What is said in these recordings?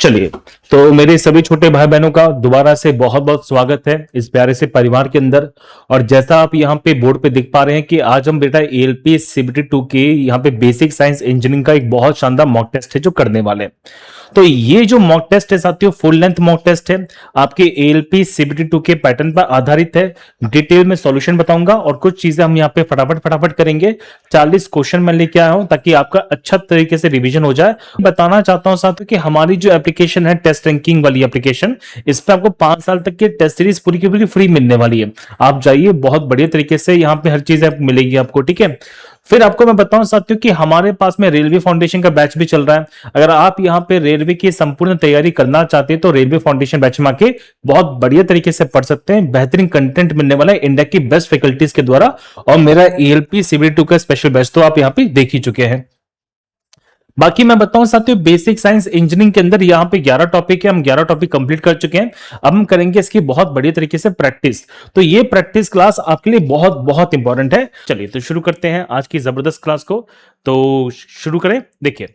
चलिए, तो मेरे सभी छोटे भाई बहनों का दोबारा से बहुत बहुत स्वागत है इस प्यारे से परिवार के अंदर। और जैसा आप यहाँ पे बोर्ड पे देख पा रहे हैं कि आज हम बेटा एएलपी सीबीटी 2 के यहाँ पे बेसिक साइंस इंजीनियरिंग का एक बहुत शानदार मॉक टेस्ट है जो करने वाले हैं। तो ये जो मॉक टेस्ट है साथियों, फुल लेंथ मॉक टेस्ट है, आपके एएलपी सीबीटी 2 के पैटर्न पर आधारित है। डिटेल में सॉल्यूशन बताऊंगा और कुछ चीजें हम यहाँ पे फटाफट फटाफट करेंगे। 40 क्वेश्चन मैं लेके आया हूं ताकि आपका अच्छा तरीके से रिवीजन हो जाए। बताना चाहता हूं साथियों कि हमारी जो एप्लीकेशन है टेस्ट रैंकिंग वाली एप्लीकेशन, इस पे आपको 5 साल तक की टेस्ट सीरीज पूरी की पूरी फ्री मिलने वाली है। आप जाइए, बहुत बढ़िया तरीके से यहाँ पे हर चीज मिलेगी आपको, ठीक है। फिर आपको मैं बताऊं साथियों कि हमारे पास में रेलवे फाउंडेशन का बैच भी चल रहा है। अगर आप यहाँ पे रेलवे की संपूर्ण तैयारी करना चाहते हैं तो रेलवे फाउंडेशन बैच में आके बहुत बढ़िया तरीके से पढ़ सकते हैं। बेहतरीन कंटेंट मिलने वाला है इंडिया की बेस्ट फैकल्टीज के द्वारा। और मेरा एएलपी सीबीटी 2 का स्पेशल बैच तो आप यहाँ पे देख ही चुके हैं। बाकी मैं बताऊं साथियों, बेसिक साइंस इंजीनियरिंग के अंदर यहाँ पे 11 टॉपिक है, हम 11 टॉपिक कंप्लीट कर चुके हैं। अब हम करेंगे इसकी बहुत बढ़िया तरीके से प्रैक्टिस। तो ये प्रैक्टिस क्लास आपके लिए बहुत बहुत इंपॉर्टेंट है। चलिए तो शुरू करते हैं आज की जबरदस्त क्लास को। तो शुरू करें। देखिए,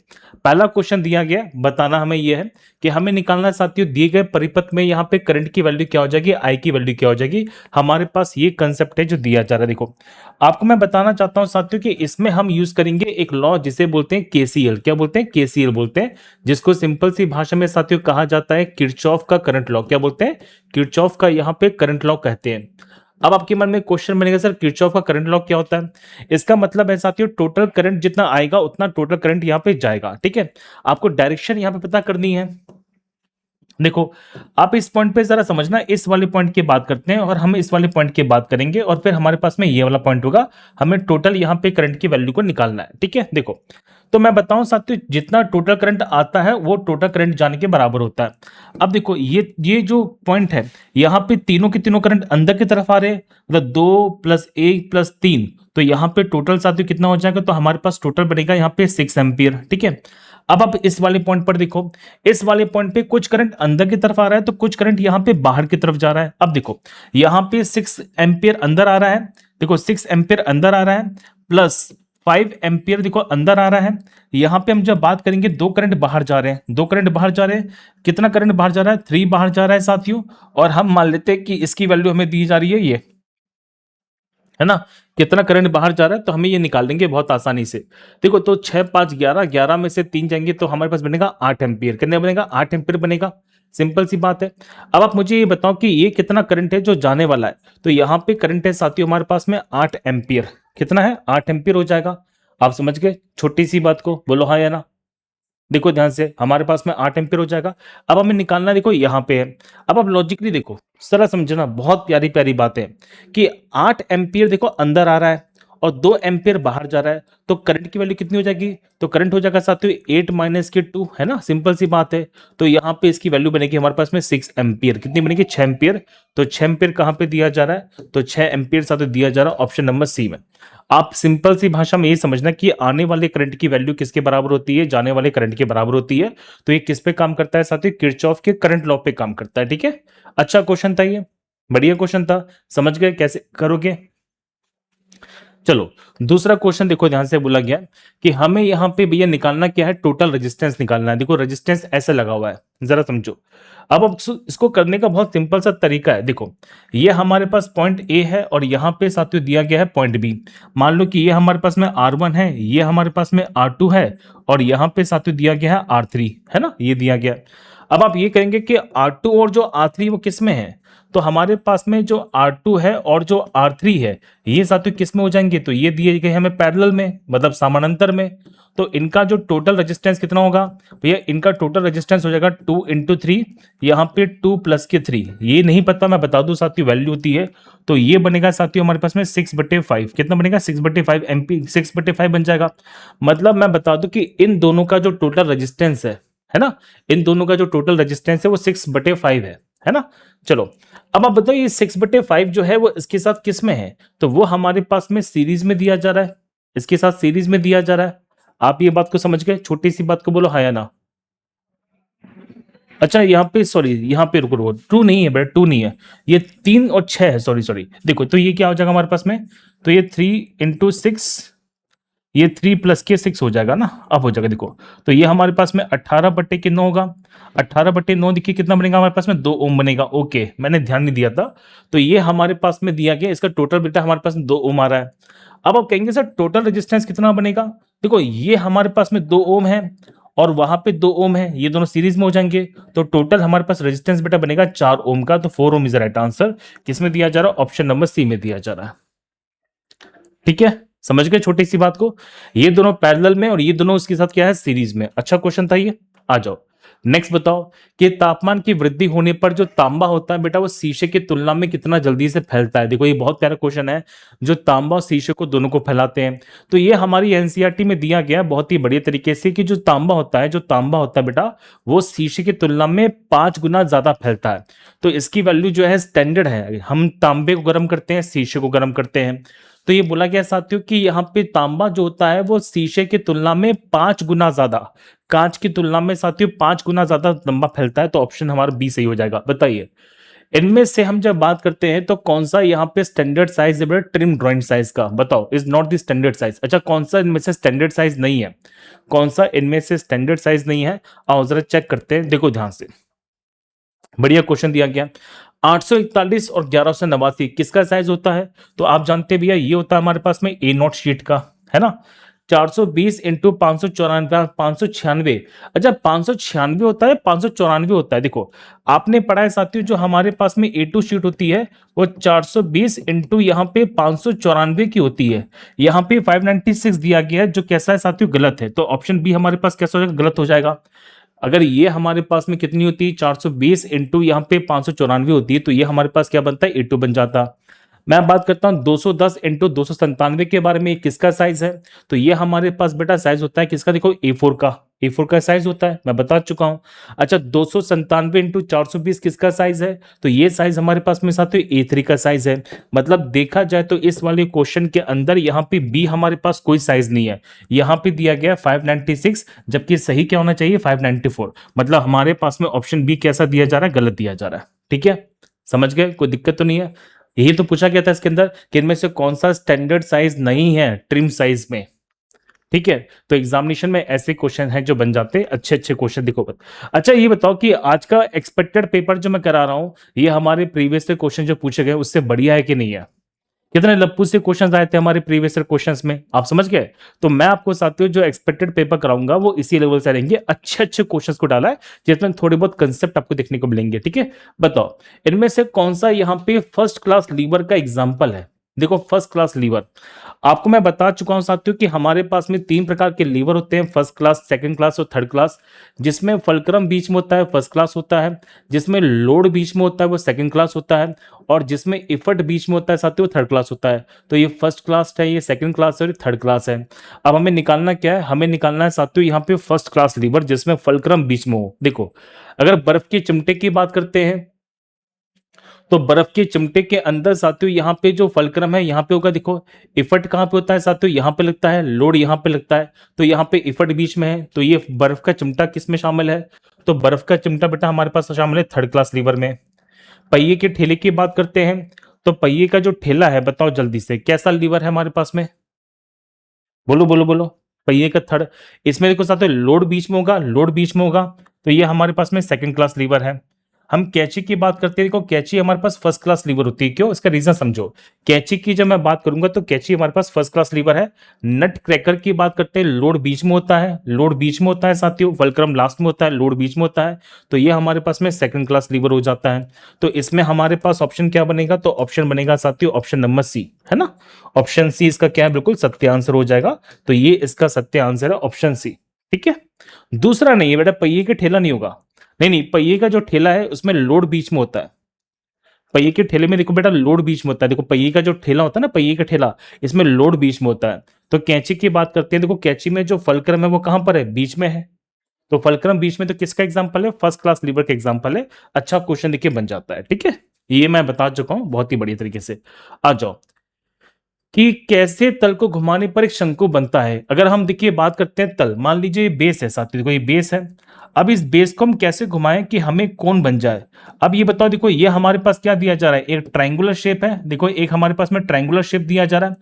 पहला क्वेश्चन दिया गया, बताना हमें यह है कि हमें निकालना है साथियों, दिए गए परिपथ में यहाँ पे करंट की वैल्यू क्या हो जाएगी, आई की वैल्यू क्या हो जाएगी। हमारे पास ये कंसेप्ट है जो दिया जा रहा है। देखो, आपको मैं बताना चाहता हूं साथियों कि इसमें हम यूज करेंगे एक लॉ जिसे बोलते हैं केसीएल। क्या बोलते हैं? केसीएल बोलते हैं, जिसको सिंपल सी भाषा में साथियों कहा जाता है किरचॉफ का करंट लॉ। क्या बोलते हैं? किरचॉफ का यहाँ पे करंट लॉ कहते हैं। अब आपके मन में क्वेश्चन बनेगा, सर किरचॉफ का करंट लॉ क्या होता है? इसका मतलब है साथियों, टोटल करंट जितना आएगा उतना टोटल करंट यहाँ पे जाएगा, ठीक है। आपको डायरेक्शन यहाँ पे पता करनी है। देखो, आप इस पॉइंट पे जरा समझना, इस वाले पॉइंट की बात करते हैं और हम इस वाले पॉइंट की बात करेंगे और फिर हमारे पास में ये वाला पॉइंट होगा। हमें टोटल यहाँ पे करंट की वैल्यू को निकालना है, ठीक है। देखो, तो मैं बताऊं साथियों, जितना टोटल करंट आता है वो टोटल करंट जाने के बराबर होता है। अब देखो, ये जो पॉइंट है, यहाँ पे तीनों के तीनों करंट अंदर की तरफ आ रहे हैं, मतलब 2 + 1 + 3। तो यहाँ पे टोटल साथियों कितना हो जाएगा? तो हमारे पास टोटल बनेगा यहाँ पे 6 एम्पियर, ठीक है। अब आप इस वाले पॉइंट पर देखो, इस वाले पॉइंट पे कुछ करंट अंदर की तरफ आ रहा है तो कुछ करंट यहाँ पे बाहर की तरफ जा रहा है। अब देखो, यहाँ पे 6 एम्पियर अंदर आ रहा है। देखो, 6 एम्पियर अंदर आ रहा है प्लस 5 एम्पियर देखो अंदर आ रहा है। यहाँ पे हम जब बात करेंगे, दो करंट बाहर जा रहे हैं, दो करंट बाहर जा रहे हैं। कितना करंट बाहर जा रहा है? 3 बाहर जा रहा है साथियों। और हम मान लेते हैं कि इसकी वैल्यू हमें दी जा रही है, ये है ना, कितना करंट बाहर जा रहा है, तो हमें ये निकाल लेंगे बहुत आसानी से। देखो, तो 6 5 11, 11 में से 3 जाएंगे तो हमारे पास बनेगा 8 एम्पियर। कितने बनेगा? 8 एम्पियर बनेगा। सिंपल सी बात है। अब आप मुझे ये बताओ कि ये कितना करंट है जो जाने वाला है। तो यहाँ पे करंट है साथियों हमारे पास में 8 एम्पियर। कितना है? 8 एम्पियर हो जाएगा। आप समझ गए छोटी सी बात को? बोलो हाँ या ना। देखो ध्यान से, हमारे पास में 8 एम्पियर हो जाएगा। अब हमें निकालना, देखो यहाँ पे है। अब आप लॉजिकली देखो, जरा समझना, बहुत प्यारी प्यारी बात है कि 8 एम्पियर देखो अंदर आ रहा है और 2 एम्पियर बाहर जा रहा है। तो करंट की वैल्यू कितनी हो जाएगी? तो करंट हो जाएगा साथियों 8 - के 2, है ना, सिंपल सी बात है। तो यहाँ पे इसकी वैल्यू बनेगी हमारे पास में 6 एम्पियर। कितनी बनेगी? 6 एम्पियर। तो 6 एम्पियर कहाँ पे दिया जा रहा है? तो 6 एम्पियर साथियों दिया जा रहा है ऑप्शन नंबर सी में। आप सिंपल सी भाषा में ये समझना कि आने वाले करंट की वैल्यू किसके बराबर होती है? जाने वाले करंट के बराबर होती है। तो ये किस पे काम करता है साथियों? किरचॉफ के करंट लॉ पे काम करता है, ठीक है। अच्छा क्वेश्चन था ये, बढ़िया क्वेश्चन था। समझ गए कैसे करोगे? चलो, दूसरा क्वेश्चन देखो, ध्यान से बोला गया कि हमें यहाँ पे भैया निकालना क्या है? टोटल रेजिस्टेंस निकालना है। देखो, रेजिस्टेंस ऐसे लगा हुआ है, जरा समझो। अब इसको करने का बहुत सिंपल सा तरीका है। देखो, ये हमारे पास पॉइंट ए है और यहाँ पे साथियों दिया गया है पॉइंट बी। मान लो कि ये हमारे पास में R1 है, ये हमारे पास में R2 है और यहाँ पे साथियों दिया गया है R3, है ना, ये दिया गया। अब आप ये कहेंगे कि R2 और जो R3 वो किस में है? तो हमारे पास में जो R2 है और जो R3 है, ये साथियों किस में हो जाएंगे? तो ये दिए गए हमें पैरेलल में, मतलब समानांतर में। तो इनका जो टोटल रेजिस्टेंस कितना होगा भैया? इनका टोटल रेजिस्टेंस हो जाएगा 2 × 3, यहाँ पे 2 + के 3। ये नहीं पता, मैं बता दूं साथियों वैल्यू होती है। तो ये बनेगा साथियों हमारे पास में 6/5। कितना बनेगा? 6/5 एमपी, 6/5 बन जाएगा। मतलब मैं बता दूं कि इन दोनों का जो टोटल रेजिस्टेंस है ना, इन दोनों का जो टोटल रेजिस्टेंस है वो 6/5 है ना। चलो, अब आप बताओ ये 6/5 जो है वो इसके साथ किस में है? तो वो हमारे पास में सीरीज में दिया जा रहा है, इसके साथ सीरीज में दिया जा रहा है। आप ये बात को समझ गए? छोटी सी बात को बोलो हाँ या ना। अच्छा, यहाँ पे सॉरी, यहाँ पे रुको रुको, 2 नहीं है बेटा, 2 नहीं है, ये 3 और 6 है। सॉरी सॉरी, देखो तो ये क्या हो जाएगा हमारे पास में? तो ये 3 × 6, ये 3 प्लस के 6 हो जाएगा ना, अब हो जाएगा देखो। तो ये हमारे पास में 18 बट्टे के 9 होगा। 18 बट्टे 9 देखिए कितना बनेगा हमारे पास में, 2 ओम बनेगा। ओके, मैंने ध्यान नहीं दिया था। तो ये हमारे पास में दिया गया, इसका टोटल बेटा हमारे पास में 2 ओम आ रहा है। अब आप कहेंगे सर टोटल रेजिस्टेंस कितना बनेगा? देखो ये हमारे पास में 2 ओम है और वहां पे 2 ओम है, ये दोनों सीरीज में हो जाएंगे। तो टोटल हमारे पास रेजिस्टेंस बेटा बनेगा 4 ओम का। तो 4 ओम इज राइट आंसर। किसमें दिया जा रहा है? ऑप्शन नंबर सी में दिया जा रहा है। ठीक है, समझ गए छोटी सी बात को? ये दोनों पैरेलल में और ये दोनों उसके साथ क्या है, सीरीज में। अच्छा क्वेश्चन था ये। आ जाओ नेक्स्ट बताओ कि तापमान की वृद्धि होने पर जो तांबा होता है बेटा वो शीशे की तुलना में कितना जल्दी से फैलता है? देखो ये बहुत प्यारा क्वेश्चन है, जो तांबा और शीशे को दोनों को फैलाते हैं। तो ये हमारी एनसीईआरटी में दिया गया है बहुत ही बढ़िया तरीके से कि जो तांबा होता है, बेटा वो शीशे की तुलना में 5 गुना ज्यादा फैलता है। तो इसकी वैल्यू जो है स्टैंडर्ड है, हम तांबे को गर्म करते हैं, शीशे को गर्म करते हैं। तो ये बोला गया साथियों कि यहाँ पे तांबा जो होता है वो शीशे की तुलना में 5 गुना ज्यादा, कांच की तुलना में साथियों 5 गुना ज्यादा लंबा फैलता है। तो ऑप्शन हमारा बी सही हो जाएगा। बताइए इनमें से हम जब बात करते हैं तो कौन सा यहाँ पे स्टैंडर्ड साइज है बेटा ट्रिम ड्राइंग साइज का? बताओ, is not the standard size. अच्छा कौन सा इनमें से स्टैंडर्ड साइज नहीं है? कौन सा इनमें से स्टैंडर्ड साइज नहीं है? आओ जरा चेक करते हैं, देखो ध्यान से। बढ़िया क्वेश्चन दिया गया। 841 और 1189 किसका साइज होता है? तो आप जानते भैया ये होता है हमारे पास में ए नोट शीट का, है ना। 420 इंटू 594, 596। अच्छा 596 होता है, 594 होता है। देखो आपने पढ़ा है साथियों, जो हमारे पास में ए टू शीट होती है वो 420 इंटू यहाँ पे 594 की होती है। यहाँ पे 596 दिया गया है, जो कैसा है साथियों, गलत है। तो ऑप्शन बी हमारे पास कैसा हो जाएगा, गलत हो जाएगा। अगर ये हमारे पास में कितनी होती है, 420 इंटू यहाँ पे 594 होती है, तो ये हमारे पास क्या बनता है, ए2 बन जाता। मैं बात करता हूं 210 इंटू 297 के बारे में, ये किसका साइज है? तो ये हमारे पास बेटा साइज होता है किसका, देखो ए4 का। ए4 का साइज होता है, मैं बता चुका हूं। अच्छा 297 इंटू 420 किसका साइज है? तो ये साइज हमारे पास में साथ ए3 का साइज है। मतलब देखा जाए तो इस वाले क्वेश्चन के अंदर यहाँ पे बी हमारे पास कोई साइज नहीं है। यहाँ पे दिया गया 596, जबकि सही क्या होना चाहिए, 594। मतलब हमारे पास में ऑप्शन बी कैसा दिया जा रहा है, गलत दिया जा रहा है। ठीक है, समझ गए, कोई दिक्कत तो नहीं है। यही तो पूछा गया था इसके अंदर कि इनमें से कौन सा स्टैंडर्ड साइज नहीं है ट्रिम साइज में। ठीक है, तो एग्जामिनेशन में ऐसे क्वेश्चन हैं जो बन जाते हैं, अच्छे अच्छे क्वेश्चन। देखो अच्छा ये बताओ कि आज का एक्सपेक्टेड पेपर जो मैं करा रहा हूं, ये हमारे प्रीवियस क्वेश्चन जो पूछे गए उससे बढ़िया है कि नहीं है? कितने लप्पू से क्वेश्चंस आए थे हमारे प्रीवियस क्वेश्चंस में, आप समझ गए? तो मैं आपको साथियों जो एक्सपेक्टेड पेपर कराऊंगा वो इसी लेवल से रहेंगे। अच्छे अच्छे क्वेश्चंस को डाला है जिसमें थोड़े बहुत कंसेप्ट आपको देखने को मिलेंगे। ठीक है, बताओ इनमें से कौन सा यहाँ पे फर्स्ट क्लास लीवर का एग्जाम्पल है? देखो फर्स्ट क्लास लीवर आपको मैं बता चुका हूं साथियों कि हमारे पास में 3 प्रकार के लीवर होते हैं, फर्स्ट क्लास, सेकंड क्लास और थर्ड क्लास। जिसमें फलक्रम बीच में होता है फर्स्ट क्लास होता है, जिसमें लोड बीच में होता है वो सेकंड क्लास होता है, और जिसमें इफर्ट बीच में होता है साथियों थर्ड क्लास होता है। तो ये फर्स्ट क्लास है, ये सेकंड क्लास है और थर्ड क्लास है। अब हमें निकालना क्या है, हमें निकालना है साथियों यहाँ पे फर्स्ट क्लास लीवर जिसमें फलक्रम बीच में हो। देखो अगर बर्फ के चिमटे की बात करते हैं तो बर्फ के चिमटे के अंदर साथियों यहाँ पे जो फलक्रम है यहाँ पे होगा। देखो इफर्ट कहाँ पे होता है साथियों, यहाँ पे लगता है, लोड यहाँ पे लगता है। तो यहाँ पे इफर्ट बीच में है, तो ये बर्फ का चिमटा किस में शामिल है? तो बर्फ का चिमटा बेटा हमारे पास शामिल है थर्ड क्लास लीवर में। पहिए के ठेले की बात करते हैं तो पहिए का जो ठेला है बताओ जल्दी से कैसा लीवर है हमारे पास में, बोलो बोलो बोलो। पहिए का थर्ड, इसमें देखो साथियों लोड बीच में होगा, लोड बीच में होगा, तो ये हमारे पास में सेकंड क्लास लीवर है। हम कैची की बात करते हैं, देखो कैची हमारे पास फर्स्ट क्लास लीवर होती है। क्यों, इसका रीजन समझो। कैची की जब मैं बात करूंगा तो कैची हमारे पास फर्स्ट क्लास लीवर है। नट क्रैकर की बात करते हैं, लोड बीच में होता है, लोड बीच में होता है साथियों, फलक्रम लास्ट में होता है, लोड बीच में होता है। तो ये हमारे पास में सेकंड क्लास लीवर हो जाता है। तो इसमें हमारे पास ऑप्शन क्या बनेगा, तो ऑप्शन बनेगा साथियों ऑप्शन नंबर सी, है ना। ऑप्शन सी इसका क्या है, बिल्कुल सत्य आंसर हो जाएगा। तो ये इसका सत्य आंसर है ऑप्शन सी। ठीक है, दूसरा नहीं है बेटा, पहिए के ठेला नहीं होगा। नहीं नहीं, पहिए का जो ठेला है उसमें लोड बीच में होता है। पहिए के ठेले में देखो बेटा लोड बीच में होता है। देखो पहिए का जो ठेला होता है ना, पहिए का ठेला, इसमें लोड बीच में होता है। तो कैंची की बात करते हैं, देखो कैंची में जो फलक्रम है वो कहां पर है, बीच में है। तो फलक्रम बीच में, तो किसका एग्जांपल है, फर्स्ट क्लास लीवर का एग्जांपल है। अच्छा क्वेश्चन देखिए बन जाता है। ठीक है, ये मैं बता चुका हूं बहुत ही बढ़िया तरीके से। आ जाओ कि कैसे तल को घुमाने पर एक शंकु बनता है। अगर हम देखिए बात करते हैं तल, मान लीजिए ये बेस है साथियों, देखो ये बेस है। अब इस बेस को हम कैसे घुमाएं कि हमें कोन बन जाए। अब ये बताओ, देखो ये हमारे पास क्या दिया जा रहा है, एक ट्रायंगुलर शेप है। देखो एक हमारे पास में ट्रायंगुलर शेप दिया जा रहा है।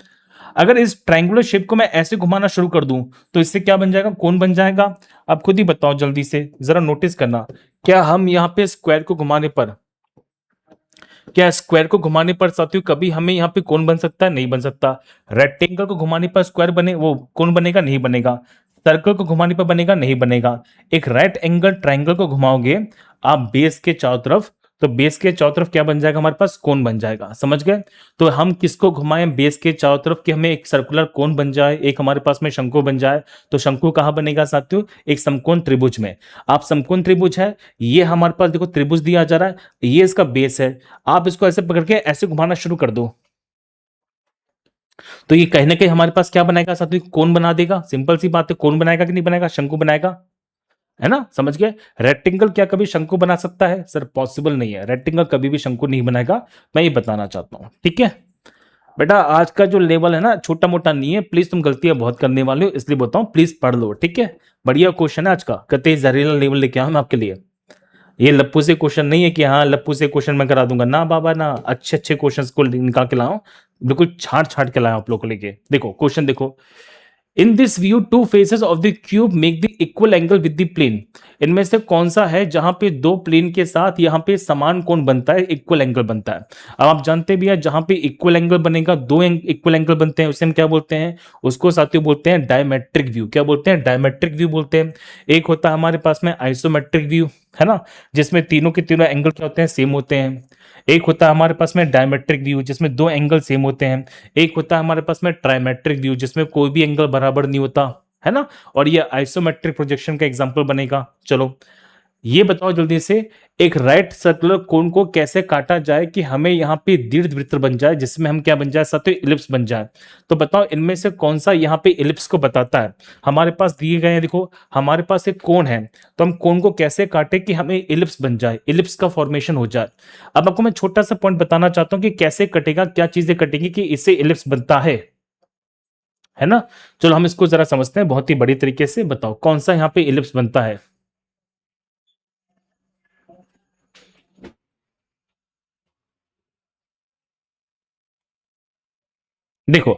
अगर इस ट्रायंगुलर शेप को मैं ऐसे घुमाना शुरू कर दूं तो इससे क्या बन जाएगा, कौन बन जाएगा? आप खुद ही बताओ जल्दी से, जरा नोटिस करना। क्या हम यहाँ पे स्क्वायर को घुमाने पर, क्या स्क्वायर को घुमाने पर साथियों कभी हमें यहाँ पे कौन बन सकता है? नहीं बन सकता। रेक्टेंगल को घुमाने पर स्क्वायर बने, वो कौन बनेगा? नहीं बनेगा। सर्कल को घुमाने पर बनेगा? नहीं बनेगा। एक राइट एंगल ट्रायंगल को घुमाओगे आप बेस के चारों तरफ, तो बेस के चारों तरफ क्या बन जाएगा हमारे पास? कोन बन जाएगा। समझ गए? तो हम किसको घुमाएं बेस के चारों तरफ कि हमें एक सर्कुलर कोन बन जाए, एक हमारे पास में शंकु बन जाए। तो शंकु कहां बनेगा साथियों? एक समकोण त्रिभुज में। आप समकोण त्रिभुज है, ये हमारे पास देखो त्रिभुज दिया जा रहा है, ये इसका बेस है। आप इसको ऐसे पकड़ के ऐसे घुमाना शुरू कर दो तो ये कहीं ना कहीं हमारे पास क्या बनाएगा साथियों? कोन बना देगा। सिंपल सी बात है, कोन बनाएगा कि नहीं बनाएगा? शंकु बनाएगा, है ना? समझ गए? रेक्टेंगल क्या कभी शंकु बना सकता है? सर पॉसिबल नहीं है, रेक्टेंगल कभी भी शंकु नहीं बनाएगा। मैं ये बताना चाहता हूं, ठीक है बेटा? आज का जो लेवल है ना छोटा मोटा नहीं है, प्लीज। तुम गलतियां बहुत करने वाले हो, इसलिए बताऊं प्लीज पढ़ लो, ठीक है? बढ़िया क्वेश्चन है आज का, कतई जहरीला लेवल लेके आऊं मैं आपके लिए। ये लप्पू से क्वेश्चन नहीं है कि हाँ लप्पू से क्वेश्चन मैं करा दूंगा, ना बाबा ना। अच्छे अच्छे क्वेश्चंस को निकाल के लाओ, बिल्कुल छाट छाट के लाओ आप लोग को लेके। देखो क्वेश्चन देखो, in this view two faces of the cube make the equal angle with the plane. इनमें से कौन सा है जहां पे दो प्लेन के साथ यहां पे समान कोण बनता है, इक्वल एंगल बनता है? अब आप जानते भी हैं जहां पे इक्वल एंगल बनेगा, दो इक्वल एंगल बनते हैं, उसे हम क्या बोलते हैं? उसको साथियों बोलते हैं डायमेट्रिक व्यू। क्या बोलते हैं? डायमेट्रिक व्यू बोलते हैं। एक होता है हमारे पास में आइसोमेट्रिक व्यू, है ना, जिसमें तीनों के तीनों एंगल क्या होते हैं? सेम होते हैं। एक होता है हमारे पास में डायमेट्रिक व्यू जिसमें दो एंगल सेम होते हैं। एक होता है हमारे पास में ट्राइमेट्रिक व्यू जिसमें कोई भी एंगल बराबर नहीं होता, है ना। और ये आइसोमेट्रिक प्रोजेक्शन का एग्जांपल बनेगा। चलो ये बताओ जल्दी से, एक राइट सर्कुलर कोन को कैसे काटा जाए कि हमें यहाँ पे दीर्घवृत्त बन जाए, जिसमें हम क्या बन जाए साथियों? इलिप्स बन जाए। तो बताओ इनमें से कौन सा यहाँ पे इलिप्स को बताता है? हमारे पास दिए गए हैं, देखो हमारे पास एक कोन है, तो हम कोन को कैसे काटे कि हमें इलिप्स बन जाए, इलिप्स का फॉर्मेशन हो जाए। अब आपको मैं छोटा सा पॉइंट बताना चाहता हूं कि कैसे कटेगा, क्या चीजें कटेंगी कि इससे इलिप्स बनता है ना। चलो हम इसको जरा समझते हैं बहुत ही बड़ी तरीके से। बताओ कौन सा यहाँ पे इलिप्स बनता है? देखो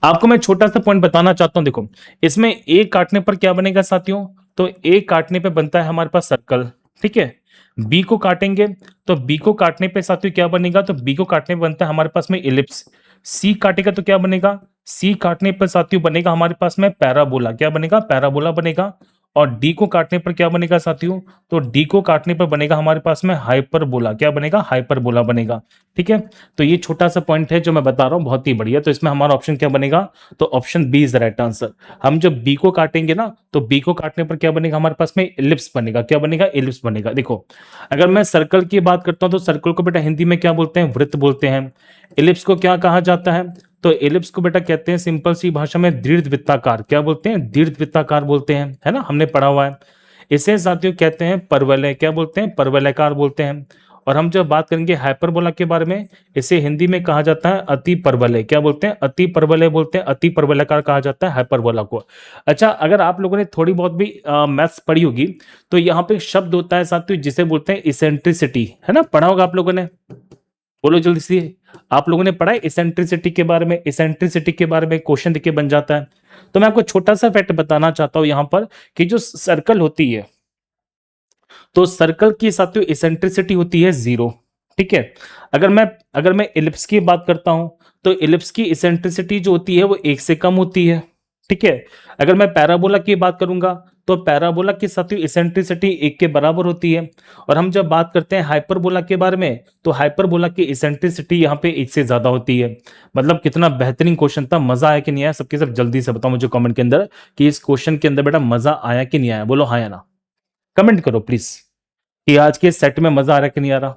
आपको मैं छोटा सा पॉइंट बताना चाहता हूं। देखो इसमें ए काटने पर क्या बनेगा साथियों? तो ए काटने पे बनता है हमारे पास सर्कल, ठीक है। बी को काटेंगे तो बी को काटने पे साथियों क्या बनेगा? तो बी को काटने पे बनता है हमारे पास में इलिप्स। सी काटेगा तो क्या बनेगा? सी काटने पर साथियों बनेगा हमारे पास में पैराबोला। क्या बनेगा? पैराबोला बनेगा। और डी को काटने पर क्या बनेगा साथियों? तो डी को काटने पर बनेगा हमारे पास में हाइपरबोला। क्या बनेगा? हाइपरबोला बनेगा, ठीक है। तो ये छोटा सा पॉइंट है जो मैं बता रहा हूं, बहुत ही बढ़िया। तो इसमें हमारा ऑप्शन क्या बनेगा? तो option B is the right answer. हम जब बी को काटेंगे ना तो बी को काटने पर क्या बनेगा हमारे पास में? इलिप्स बनेगा। क्या बनेगा? इलिप्स बनेगा। देखो अगर मैं सर्कल की बात करता हूं तो सर्कल को बेटा हिंदी में क्या बोलते हैं? वृत्त बोलते हैं। इलिप्स को क्या कहा जाता है? तो इलिप्स को बेटा कहते हैं सिंपल सी भाषा में दीर्घवृत्ताकार। क्या बोलते हैं? दीर्घवृत्ताकार बोलते हैं, है ना, हमने पढ़ा हुआ है। इसे साथियों कहते हैं परवलय। क्या बोलते हैं? परवलयकार बोलते हैं। और हम जब बात करेंगे हाइपरबोला के बारे में, इसे हिंदी में कहा जाता है अति परवलय। क्या बोलते हैं? अति परवलय बोलते हैं, अति परवलयकार कहा जाता है हाइपरबोला को। अच्छा अगर आप लोगों ने थोड़ी बहुत भी मैथ्स पढ़ी होगी तो यहाँ पे एक शब्द होता है साथियों जिसे बोलते हैं इसेंट्रिसिटी, है ना, पढ़ा होगा आप लोगों ने। बोलो जल्दी से, आप लोगों ने पढ़ा है इसेंट्रिसिटी के बारे में? इसेंट्रिसिटी के बारे में क्वेश्चन देखिए बन जाता है। तो मैं आपको छोटा सा फैक्ट बताना चाहता हूं यहां पर कि जो सर्कल होती है तो सर्कल की साथियों इसेंट्रिसिटी होती है 0, ठीक है। अगर मैं इलिप्स की बात करता हूं तो इलिप्स की इसेंट्रिसिटी जो होती है वो 1 से कम होती है, ठीक है। अगर मैं पैराबोला की बात करूंगा तो पैराबोला की साथियों इसेंट्रिसिटी 1 के बराबर होती है। और हम जब बात करते हैं हाइपरबोला के बारे में तो हाइपरबोला की इसेंट्रिसिटी यहाँ पे 1 से ज्यादा होती है। मतलब कितना बेहतरीन क्वेश्चन था, मजा आया कि नहीं आया? सबके सब जल्दी से बताओ मुझे कमेंट के अंदर कि इस क्वेश्चन के अंदर बेटा मजा आया कि नहीं आया। बोलो हाँ या ना, कमेंट करो प्लीज कि आज के सेट में मजा आ रहा है कि नहीं आ रहा।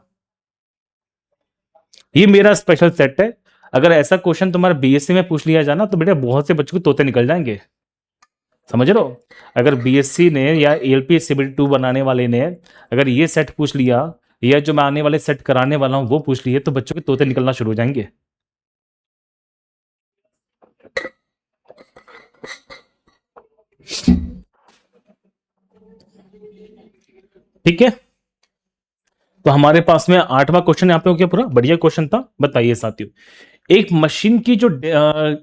ये मेरा स्पेशल सेट है। अगर ऐसा क्वेश्चन तुम्हारा बीएससी में पूछ लिया जाना तो बेटा बहुत से बच्चों को तोते निकल जाएंगे, समझ रहे हो। अगर बीएससी ने या एलपी सीबीटी 2 बनाने वाले ने अगर ये सेट पूछ लिया या जो मैं आने वाले सेट कराने वाला हूं वो पूछ लिए तो बच्चों के तोते निकलना शुरू हो जाएंगे। ठीक है, तो हमारे पास में 8वां क्वेश्चन यहाँ पे हो गया पूरा। बढ़िया क्वेश्चन था। बताइए साथियों, एक मशीन की जो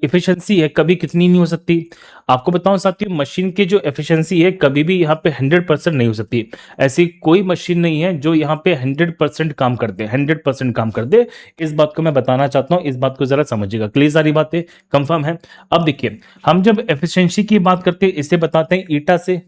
एफिशिएंसी है कभी कितनी नहीं हो सकती। आपको बताऊं साथियों, मशीन की जो एफिशिएंसी है कभी भी यहाँ पे 100% नहीं हो सकती। ऐसी कोई मशीन नहीं है जो यहाँ पे 100% काम कर दे, 100% काम कर दे। इस बात को मैं बताना चाहता हूँ, इस बात को जरा समझिएगा। क्लियर सारी बातें कंफर्म है। अब देखिए, हम जब एफिशिएंसी की बात करते हैं इसे बताते हैं ईटा से।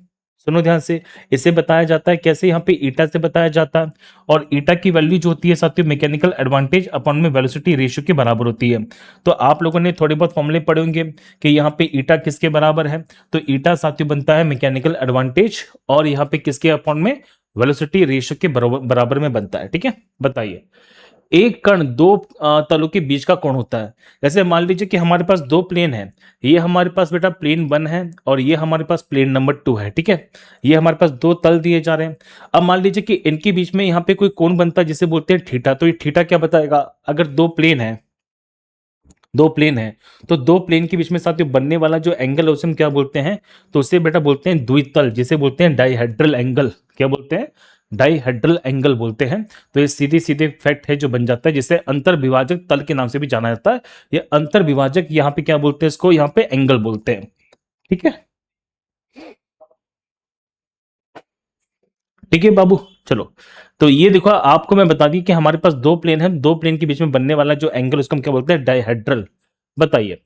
सुनो ध्यान से, इसे बताया जाता है कैसे, यहाँ पे ईटा से बताया जाता है। और ईटा की वैल्यू जो होती है साथियों, मैकेनिकल एडवांटेज अपॉन में वेलोसिटी रेशियो के बराबर होती है। तो आप लोगों ने थोड़े बहुत फॉर्मूले पढ़े होंगे कि यहाँ पे ईटा किसके बराबर है। तो ईटा साथियों बनता है मैकेनिकल एडवांटेज, और यहाँ पे किसके अपॉन में, वेलोसिटी रेशियो के बराबर बराबर में बनता है। ठीक है, बताइए, एक कण दो तलों के बीच का कोण होता है। जैसे मान लीजिए कि हमारे पास दो प्लेन है, ये हमारे पास बेटा प्लेन 1 है और ये हमारे पास प्लेन नंबर 2 है। ठीक है, ये हमारे पास दो तल दिए जा रहे हैं। अब मान लीजिए कि इनके बीच में यहाँ पे कोई कोण बनता है जिसे बोलते हैं थीटा। तो ये थीटा क्या बताएगा, अगर दो प्लेन है, दो प्लेन है, तो दो प्लेन के बीच में साथियों बनने वाला जो एंगल है उसे हम क्या बोलते हैं, तो उसे बेटा बोलते हैं द्वितल, जिसे बोलते हैं डाइहेड्रल एंगल। क्या बोलते हैं, डाइहेड्रल एंगल बोलते हैं। तो ये सीधे सीधे फैक्ट है जो बन जाता है, जिसे अंतर विभाजक तल के नाम से भी जाना जाता है। ये अंतर विभाजक यहाँ पे क्या बोलते हैं, इसको यहाँ पे एंगल बोलते हैं। ठीक है, ठीक है बाबू, चलो। तो ये देखो, आपको मैं बता दी कि हमारे पास दो प्लेन है, दो प्लेन के बीच में बनने वाला जो एंगल उसको हम क्या बोलते हैं, डाइहेड्रल। बताइए,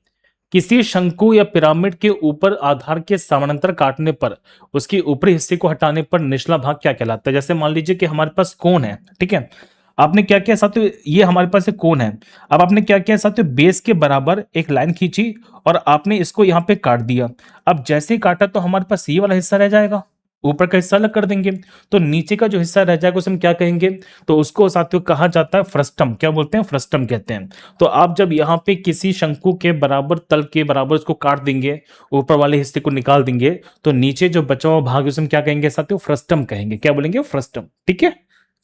किसी शंकु या पिरामिड के ऊपर आधार के समानांतर काटने पर उसके ऊपरी हिस्से को हटाने पर निचला भाग क्या कहलाता है। जैसे मान लीजिए कि हमारे पास कोण है, ठीक है, आपने क्या किया साथियों, ये हमारे पास एक कोण है। अब आपने क्या किया साथियों, बेस के बराबर एक लाइन खींची और आपने इसको यहां पे काट दिया। अब जैसे ही काटा तो हमारे पास ये वाला हिस्सा रह जाएगा, ऊपर का हिस्सा अलग कर देंगे, तो नीचे का जो हिस्सा रह जाएगा उसे हम क्या कहेंगे, तो उसको साथियों कहा जाता है फ्रस्टम। क्या बोलते हैं, फ्रस्टम कहते हैं। तो आप जब यहाँ पे किसी शंकु के बराबर तल के बराबर इसको काट देंगे, ऊपर वाले हिस्से को निकाल देंगे, तो नीचे जो बचा हुआ भाग उसे हम क्या कहेंगे साथियों, फ्रस्टम कहेंगे। क्या बोलेंगे, फ्रस्टम। ठीक है,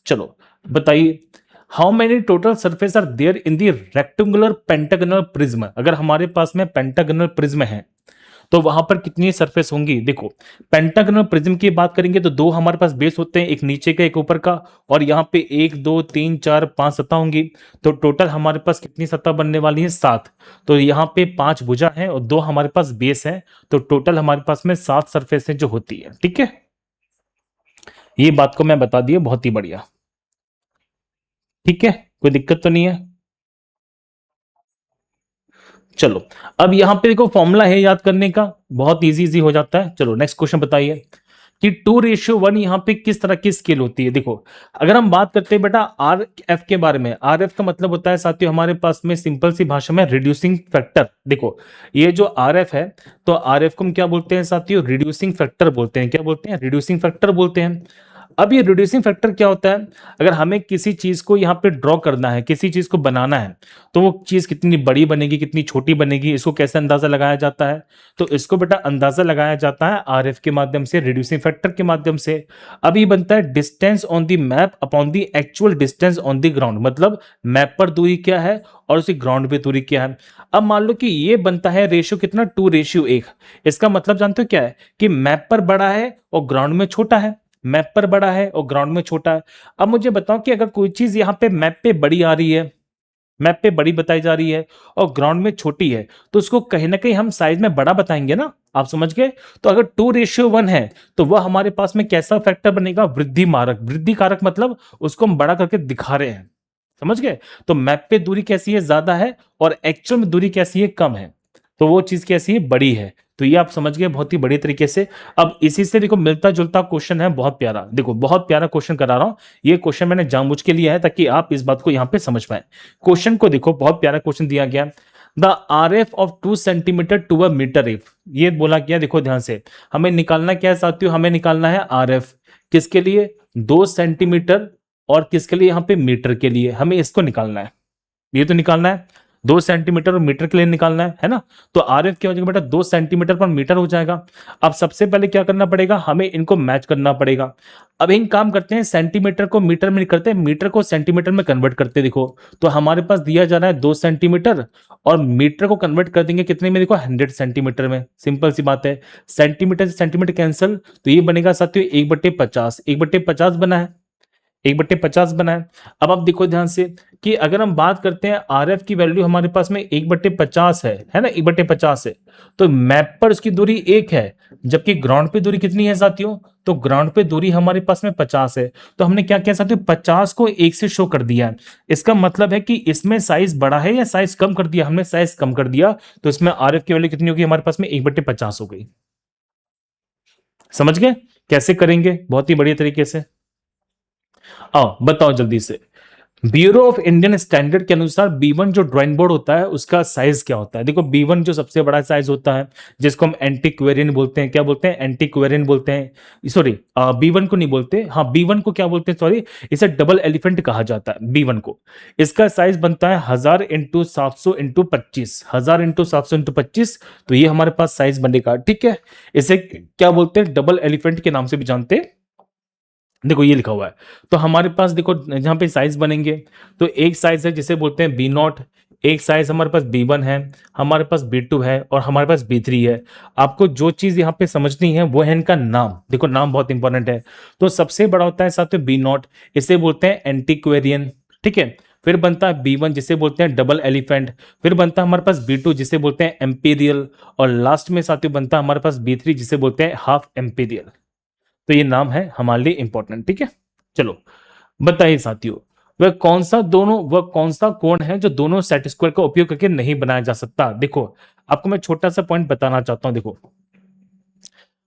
चलो बताइए, how many total surface are there in the rectangular pentagonal prism. अगर हमारे पास में पेंटागनल प्रिज्म है तो वहां पर कितनी सरफेस होंगी। देखो, पेंटागनल प्रिज्म की बात करेंगे तो दो हमारे पास बेस होते हैं, एक नीचे का एक ऊपर का, और यहाँ पे 1 2 3 4 5 सतह होंगी। तो टोटल हमारे पास कितनी सतह बनने वाली है, 7। तो यहाँ पे 5 भुजा है और दो हमारे पास बेस है, तो टोटल हमारे पास में 7 सरफेस जो होती है। ठीक है, ये बात को मैं बता दिया, बहुत ही बढ़िया। ठीक है, कोई दिक्कत तो नहीं है। चलो, अब यहां पे देखो फॉर्मूला है याद करने का, बहुत इजी इजी हो जाता है। चलो नेक्स्ट क्वेश्चन बताइए कि 2:1 यहां पे किस तरह की स्केल होती है। देखो, अगर हम बात करते हैं बेटा आर एफ के बारे में, आर एफ का मतलब होता है साथियों हमारे पास में सिंपल सी भाषा में रिड्यूसिंग फैक्टर। देखो, ये जो आर एफ है, तो आर एफ को हम क्या बोलते हैं साथियों, रिड्यूसिंग फैक्टर बोलते हैं। क्या बोलते हैं, रिड्यूसिंग फैक्टर बोलते हैं। अब ये रिड्यूसिंग फैक्टर क्या होता है, अगर हमें किसी चीज को यहाँ पे ड्रॉ करना है, किसी चीज को बनाना है, तो वो चीज कितनी बड़ी बनेगी, कितनी छोटी बनेगी, इसको कैसे अंदाजा लगाया जाता है, तो इसको बेटा अंदाजा लगाया जाता है आरएफ के माध्यम से, रिड्यूसिंग फैक्टर के माध्यम से। अब ये बनता है distance on the map upon the actual distance on the ground. मतलब मैप पर दूरी क्या है और उसी ग्राउंड पे दूरी क्या है। अब मान लो कि ये बनता है रेशियो कितना, 2:1। इसका मतलब जानते हो क्या है, कि मैप पर बड़ा है और ग्राउंड में छोटा है, मैप पर बड़ा है और ग्राउंड में छोटा है। अब मुझे बताओ कि अगर कोई चीज यहाँ पे मैप पे बड़ी आ रही है, मैप पे बड़ी बताई जा रही है और ग्राउंड में छोटी है, तो उसको कहीं ना कहीं हम साइज में बड़ा बताएंगे ना, आप समझ गए। तो अगर 2:1 है तो वह हमारे पास में कैसा फैक्टर बनेगा, वृद्धि मारक। वृद्धि कारक मतलब उसको हम बड़ा करके दिखा रहे हैं, समझ गए। तो मैप पे दूरी कैसी है, ज्यादा है, और एक्चुअल में दूरी कैसी है, कम है, तो वो चीज कैसी है, बड़ी है। तो ये आप समझ गए बहुत ही बड़ी तरीके से। अब इसी से देखो मिलता जुलता क्वेश्चन है, बहुत प्यारा, देखो बहुत प्यारा क्वेश्चन करा रहा हूं। ये क्वेश्चन मैंने जानबूझ के लिया है ताकि आप इस बात को यहां पे समझ पाए। क्वेश्चन को देखो, बहुत प्यारा क्वेश्चन दिया गया, the R F of 2 centimetre to a metre F. ये बोला गया, देखो ध्यान से, हमें निकालना क्या है साथियों, हमें निकालना है आर एफ, किसके लिए, 2 सेंटीमीटर, और किसके लिए, यहाँ पे मीटर के लिए, हमें इसको निकालना है। ये तो निकालना है, 2 सेंटीमीटर और मीटर के लिए निकालना है ना। तो आर एफ क्या हो जाएगा बेटा, 2 सेंटीमीटर पर मीटर हो जाएगा। अब सबसे पहले क्या करना पड़ेगा, हमें इनको मैच करना पड़ेगा। अब इन काम करते हैं, सेंटीमीटर को मीटर में करते हैं, मीटर को सेंटीमीटर में कन्वर्ट करते हैं। देखो, तो हमारे पास दिया जा रहा है 2 सेंटीमीटर, और मीटर को कन्वर्ट कर देंगे कितने में, देखो 100 सेंटीमीटर में। सिंपल सी बात है, सेंटीमीटर से सेंटीमीटर कैंसिल, तो ये बनेगा साथियों 1/50, 1/50 बना है। 1/50 बना है। अब आप देखो ध्यान से कि अगर हम बात करते हैं आर एफ की वैल्यू हमारे पास में 1/50 है ना, 1/50 है, तो मैप पर उसकी दूरी 1 है, जबकि ग्राउंड पे दूरी कितनी है साथियों, तो ग्राउंड पे दूरी हमारे पास में 50 है। तो हमने क्या किया साथियों, 50 को 1 से शो कर दिया है। इसका मतलब है कि इसमें साइज बड़ा है या साइज कम कर दिया, हमने साइज कम कर दिया, तो इसमें आर एफ की वैल्यू कितनी होगी हमारे पास में, 1/50 हो गई। समझ गए कैसे करेंगे, बहुत ही बढ़िया तरीके से। आओ बताओ जल्दी से, ब्यूरो ऑफ इंडियन स्टैंडर्ड के अनुसार B1 जो ड्राइंग बोर्ड होता है उसका साइज क्या होता है। देखो B1 जो सबसे बड़ा साइज होता है, जिसको हम एंटीक्वेरियन बोलते हैं, क्या बोलते हैं, एंटीक्वेरियन बोलते हैं, सॉरी B1 को नहीं बोलते, हाँ B1 को क्या बोलते हैं, सॉरी, इसे डबल एलिफेंट कहा जाता है B1 को। इसका साइज बनता है 1000 × 700 × 25, 1000 × 700 × 25, तो ये हमारे पास साइज बनेगा। ठीक है, इसे क्या बोलते हैं, डबल एलिफेंट के नाम से भी जानते हैं। देखो ये लिखा हुआ है, तो हमारे पास देखो जहां पे साइज बनेंगे, तो एक साइज है जिसे बोलते हैं B0, एक साइज हमारे पास B1 है, हमारे पास B2 है और हमारे पास B3 है। आपको जो चीज यहाँ पे समझनी है वो है इनका नाम। देखो नाम बहुत इंपॉर्टेंट है। तो सबसे बड़ा होता है साथ में B0, इसे बोलते हैं एंटीक्वेरियन। ठीक है, फिर बनता है B1 जिसे बोलते हैं डबल एलिफेंट, फिर बनता है हमारे पास B2 जिसे बोलते हैं एम्पीरियल, और लास्ट में साथियों बनता है हमारे पास B3 जिसे बोलते हैं हाफ एम्पीरियल। तो ये नाम है हमारे लिए इंपॉर्टेंट। ठीक है, चलो बताइए साथियों, वह कौन सा कोण है जो दोनों सेट स्क्वायर का उपयोग करके नहीं बनाया जा सकता। देखो आपको मैं छोटा सा पॉइंट बताना चाहता हूं। देखो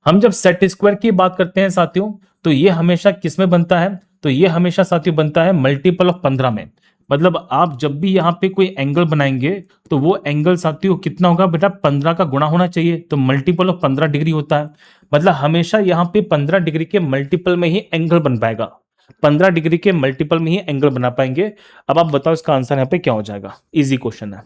हम जब सेट स्क्वायर की बात करते हैं साथियों, तो ये हमेशा किस में बनता है, तो ये हमेशा साथियों बनता है मल्टीपल ऑफ 15 में। मतलब आप जब भी यहाँ पे कोई एंगल बनाएंगे, तो वो एंगल साथियों कितना होगा बेटा, 15 का गुणा होना चाहिए, तो मल्टीपल ऑफ 15 डिग्री होता है। मतलब हमेशा यहाँ पे 15 डिग्री के मल्टीपल में ही एंगल बन पाएगा, 15 डिग्री के मल्टीपल में ही एंगल बना पाएंगे। अब आप बताओ इसका आंसर यहाँ पे क्या हो जाएगा, इजी क्वेश्चन है।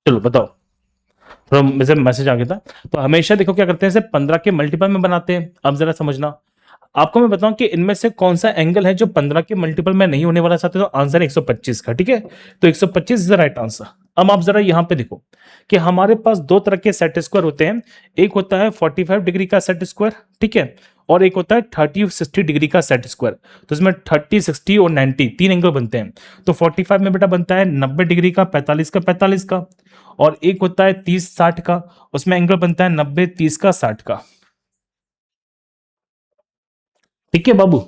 चलो बताओ, तो मुझे मैसेज आ गया था। तो हमेशा देखो क्या करते हैं, इसे 15 के मल्टीपल में बनाते हैं। अब जरा समझना, आपको मैं बताऊं कि इनमें से कौन सा एंगल है जो 15 के मल्टीपल में नहीं होने वाला साथी, तो आंसर है 125 का। ठीक है, तो 125 इज द राइट आंसर। अब आप जरा यहां पे देखो कि हमारे पास दो तरह के सेट स्क्वायर होते हैं, एक होता है 45 डिग्री का सेट स्क्वायर, ठीक है, और एक होता है 30-60 डिग्री का सेट स्क्वायर। तो इसमें 30, 60 और 90 तीन एंगल बनते हैं। तो 45 में बेटा बनता है 90 डिग्री का, 45 का, 45 का, और एक होता है 30-60 का, उसमें एंगल बनता है 90, 30 का, 60 का। ठीक है बाबू,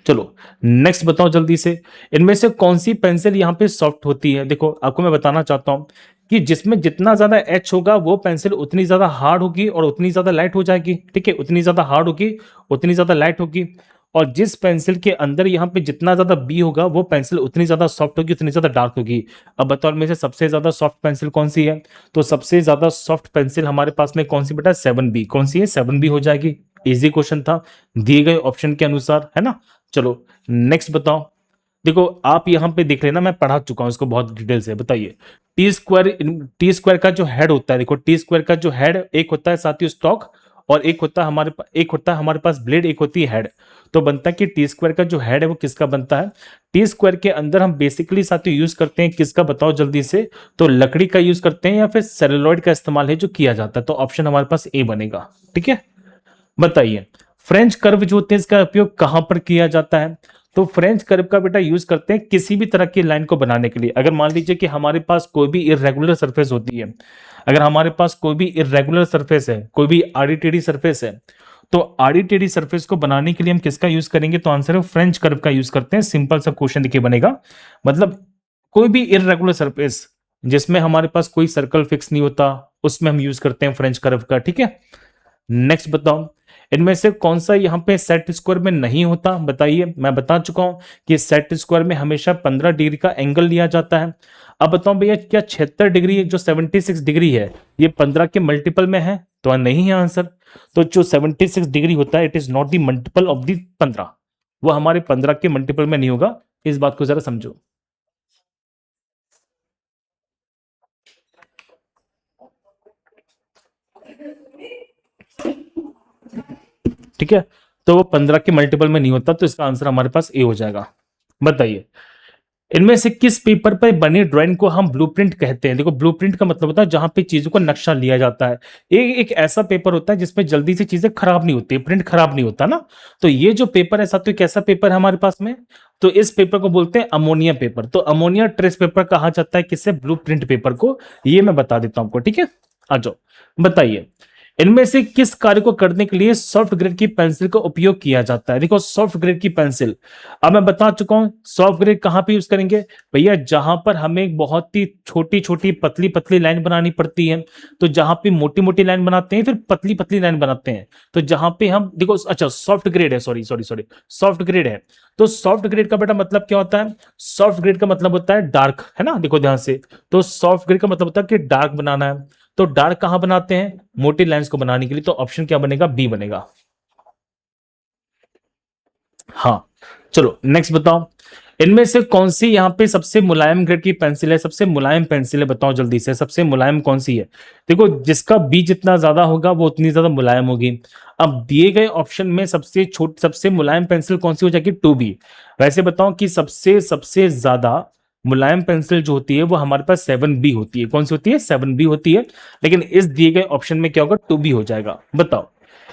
चलो नेक्स्ट बताओ जल्दी से, इनमें से कौन सी पेंसिल यहाँ पे सॉफ्ट होती है। देखो आपको मैं बताना चाहता हूं कि जिसमें जितना ज्यादा एच होगा वो पेंसिल उतनी ज्यादा हार्ड होगी और उतनी ज्यादा लाइट हो जाएगी। ठीक है, उतनी ज्यादा हार्ड होगी, उतनी ज्यादा लाइट होगी। और जिस पेंसिल के अंदर यहाँ पे जितना ज्यादा बी होगा वो पेंसिल उतनी ज्यादा सॉफ्ट होगी, उतनी ज्यादा डार्क होगी। अब बताओ इनमें से सबसे ज्यादा सॉफ्ट पेंसिल कौन सी है, तो सबसे ज्यादा सॉफ्ट पेंसिल हमारे पास में कौन सी बेटा, 7B। कौन सी है, 7B हो जाएगी। इजी क्वेश्चन था दिए गए ऑप्शन के अनुसार, है ना। चलो नेक्स्ट बताओ, देखो आप यहां पे देख रहे हैं ना, मैं पढ़ा चुका हूं इसको बहुत डिटेल से। बताइए टी स्क्वायर का जो हेड होता है, देखो टी स्क्वायर का जो हेड एक होता है साथियों स्टॉक, और एक होता है हमारे पास ब्लेड, एक होती है हेड। तो बनता है कि टी स्क्वायर का जो हेड है वो किसका बनता है, टी स्क्वायर के अंदर हम बेसिकली साथियों यूज करते हैं किसका, बताओ जल्दी से, तो लकड़ी का यूज करते हैं या फिर सेलुलॉइड का इस्तेमाल है जो किया जाता है। तो ऑप्शन हमारे पास ए बनेगा। ठीक है, बताइए फ्रेंच कर्व जो होते हैं इसका उपयोग कहां पर किया जाता है। तो फ्रेंच कर्व का बेटा यूज करते हैं किसी भी तरह की लाइन को बनाने के लिए। अगर मान लीजिए कि हमारे पास कोई भी इरेगुलर सरफेस होती है, अगर हमारे पास कोई भी इरेगुलर सरफेस है, कोई भी आड़ी टेढ़ी सरफेस है, तो आड़ी टेढ़ी सरफेस को बनाने के लिए हम किसका यूज करेंगे, तो आंसर है फ्रेंच कर्व का यूज करते हैं। सिंपल सा क्वेश्चन देखिए बनेगा, मतलब कोई भी इरेगुलर सरफेस जिसमें हमारे पास कोई सर्कल फिक्स नहीं होता, उसमें हम यूज करते हैं फ्रेंच कर्व का। ठीक है, नेक्स्ट बताओ, इनमें से कौन सा यहां पे सेट स्क्वायर में नहीं होता, बताइए। मैं बता चुका हूं कि सेट स्क्वायर में हमेशा 15 डिग्री का एंगल लिया जाता है। अब बताओ भैया, क्या 76 डिग्री जो 76 डिग्री है ये 15 के मल्टीपल में है, तो नहीं है आंसर। तो जो 76 डिग्री होता है it is not the multiple of the 15, वो हमारे 15 के मल्टीपल में नहीं होगा। इस बात को जरा समझो। ठीक है, तो वो 15 के मल्टीपल में नहीं होता, तो इसका आंसर हमारे पास ए हो जाएगा। बताइए, इनमें से किस पेपर पर बनी ड्राइंग को हम ब्लूप्रिंट कहते हैं? देखो, ब्लूप्रिंट का मतलब होता है जहां पे चीजों का नक्शा लिया जाता है। एक ऐसा पेपर होता है जिसमें जल्दी से चीजें खराब नहीं होती, प्रिंट खराब नहीं होता ना। तो ये जो पेपर है साथियों, कैसा पेपर है हमारे पास में? तो इस पेपर को बोलते हैं अमोनिया पेपर। तो अमोनिया ट्रेस पेपर कहा जाता है किससे? ब्लूप्रिंट पेपर को। ये मैं बता देता हूं आपको, ठीक है। आ जाओ, बताइए, इनमें से किस कार्य को करने के लिए सॉफ्ट ग्रेड की पेंसिल का उपयोग किया जाता है? देखो, सॉफ्ट ग्रेड की पेंसिल, अब मैं बता चुका हूं सॉफ्ट ग्रेड कहां पे यूज करेंगे भैया, जहां पर हमें बहुत ही छोटी छोटी पतली पतली लाइन बनानी पड़ती है। तो जहां पे मोटी मोटी लाइन बनाते हैं, फिर पतली पतली लाइन बनाते हैं। तो जहां पे हम देखो, अच्छा सॉफ्ट ग्रेड है, sorry sorry sorry, soft grade है। तो सॉफ्ट ग्रेड का बेटा मतलब क्या होता है? सॉफ्ट ग्रेड का मतलब होता है डार्क, है ना, देखो ध्यान से। तो सॉफ्ट ग्रेड का मतलब होता है कि डार्क बनाना है। तो डार्क कहां बनाते हैं? मोटी लाइंस को बनाने के लिए। तो ऑप्शन क्या बनेगा? बी बनेगा। हाँ, चलो नेक्स्ट बताओ, इनमें से कौन सी यहां पे सबसे मुलायम ग्रेड की पेंसिल है? सबसे मुलायम पेंसिल है, बताओ जल्दी से, सबसे मुलायम कौन सी है? देखो, जिसका बी जितना ज्यादा होगा वो उतनी ज्यादा मुलायम होगी। अब दिए गए ऑप्शन में सबसे मुलायम पेंसिल कौन सी हो जाएगी? 2B। वैसे बताओ कि सबसे सबसे ज्यादा मुलायम पेंसिल जो होती है वो हमारे पास 7B होती है। कौन सी होती है? 7B होती है। लेकिन इस दिए गए ऑप्शन में क्या होगा? 2B हो जाएगा। बताओ,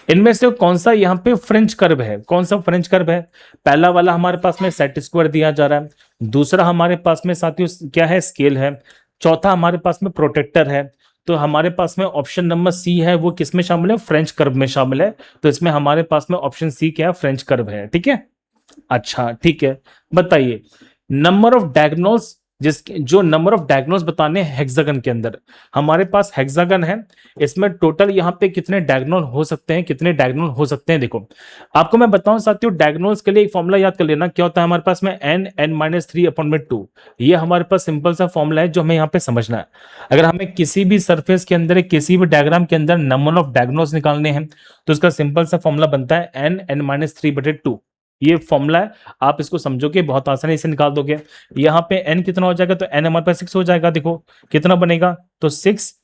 इनमें से कौन सा यहां पे फ्रेंच कर्व है? कौन सा फ्रेंच कर्व है? पहला वाला हमारे पास में सेट स्क्वायर दिया जा रहा है। दूसरा हमारे पास में साथियों क्या है? स्केल है। चौथा हमारे पास में प्रोटेक्टर है। तो हमारे पास में ऑप्शन नंबर सी है, वो किस में शामिल है? फ्रेंच कर्व में शामिल है। तो इसमें हमारे पास में ऑप्शन सी क्या है? फ्रेंच कर्व है। ठीक है, अच्छा ठीक है। बताइए, नंबर ऑफ डायगोनल्स, जिसके जो नंबर ऑफ डायगोनल्स बताने हैं हेक्सागन के अंदर, हमारे पास हेक्सागन है, इसमें टोटल यहां पे कितने डायगोनल हो सकते हैं? कितने डायगोनल हो सकते हैं? देखो, आपको मैं बताऊं साथियों, डायगोनल्स के लिए एक फॉर्मूला याद कर लेना। क्या होता है हमारे पास में? n(n-3/2). ये हमारे पास सिंपल सा फॉर्मूला है जो हमें यहाँ पे समझना है। अगर हमें किसी भी सरफेस के अंदर, किसी भी डायग्राम के अंदर नंबर ऑफ डायगोनल्स निकालने हैं, तो उसका सिंपल सा फॉर्मूला बनता है n(n-3/2). ये फॉर्मूला है, आप इसको समझोगे बहुत आसानी से निकाल दोगे। यहाँ पे n कितना हो जाएगा? तो n हमारे पास 6 हो जाएगा। देखो कितना बनेगा, तो 6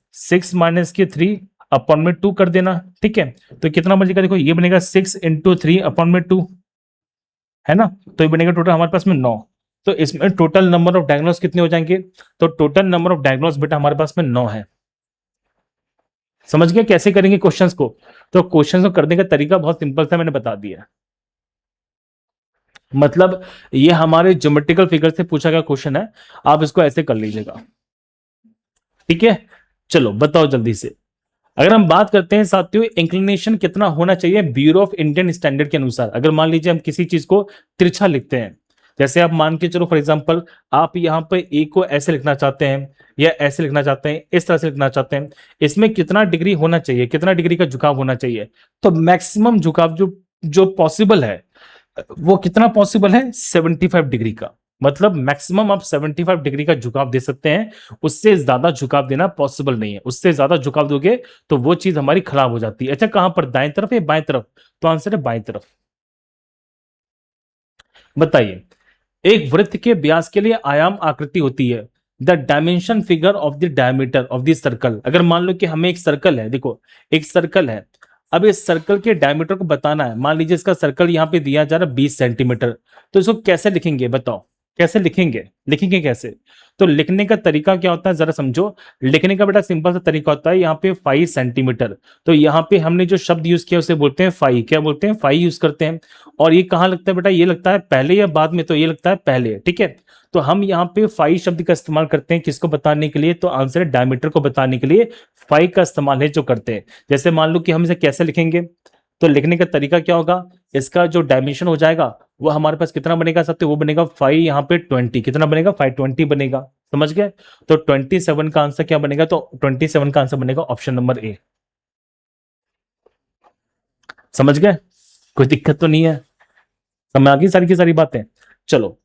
कर देना। ठीक है, तो कितना बनेगा? देखो ये बनेगा 6 × 3/2, है ना। तो ये बनेगा टोटल हमारे पास में 9। तो इसमें टोटल नंबर ऑफ डायगोनल्स कितने हो जाएंगे? तो टोटल नंबर ऑफ डायगोनल्स बेटा हमारे पास में 9 है। समझ गए कैसे करेंगे क्वेश्चंस को? तो क्वेश्चंस को करने का तरीका बहुत सिंपल सा मैंने बता दिया। मतलब ये हमारे ज्योमेट्रिकल फिगर से पूछा गया क्वेश्चन है, आप इसको ऐसे कर लीजिएगा। ठीक है, चलो बताओ जल्दी से। अगर हम बात करते हैं साथियों, इंक्लिनेशन कितना होना चाहिए ब्यूरो ऑफ इंडियन स्टैंडर्ड के अनुसार? अगर मान लीजिए हम किसी चीज को तिरछा लिखते हैं, जैसे आप मान के चलो फॉर एग्जांपल, आप यहां पर ए को ऐसे लिखना चाहते हैं या ऐसे लिखना चाहते हैं, इस तरह से लिखना चाहते हैं, इसमें कितना डिग्री होना चाहिए? कितना डिग्री का झुकाव होना चाहिए? तो मैक्सिमम झुकाव जो जो पॉसिबल है वो कितना पॉसिबल है? 75 डिग्री का। मतलब मैक्सिमम आप 75 डिग्री का झुकाव दे सकते हैं, उससे ज्यादा झुकाव देना पॉसिबल नहीं है। उससे ज्यादा झुकाव दोगे तो वो चीज हमारी खराब हो जाती है। अच्छा, कहां पर? दाएं तरफ या बाएं तरफ? तो आंसर है बाएं तरफ। बताइए, एक वृत्त के व्यास के लिए आयाम आकृति होती है the dimension figure of the diameter of the circle. अगर मान लो कि हमें एक सर्कल है, देखो एक सर्कल है, अब इस सर्कल के डायमीटर को बताना है। मान लीजिए इसका सर्कल यहां पे दिया जा रहा है 20 सेंटीमीटर। तो इसको कैसे लिखेंगे बताओ? कैसे लिखेंगे? लिखेंगे कैसे? तो लिखने का तरीका क्या होता है जरा समझो। लिखने का बेटा सिंपल सा तरीका होता है, यहाँ पे 5 सेंटीमीटर। तो यहाँ पे हमने जो शब्द यूज किया उसे बोलते हैं फाई। क्या बोलते हैं? फाई यूज करते हैं। और ये कहाँ लगता है बेटा? ये लगता है पहले या बाद में? तो ये लगता है पहले। ठीक है, तो हम यहाँ पे फाई शब्द का इस्तेमाल करते हैं किसको बताने के लिए? तो आंसर है डायमीटर को बताने के लिए फाई का इस्तेमाल है जो करते हैं। जैसे मान लो कि हम इसे कैसे लिखेंगे, तो लिखने का तरीका क्या होगा? इसका जो डायमेंशन हो जाएगा वो हमारे पास कितना बनेगा साथियों? वो बनेगा 5 यहाँ पे 20। कितना बनेगा? 520 बनेगा। समझ गए? तो 27 का आंसर क्या बनेगा? तो 27 का आंसर बनेगा ऑप्शन नंबर ए। समझ गए? कोई दिक्कत तो नहीं है? समझ आ गई सारी की सारी बातें? चलो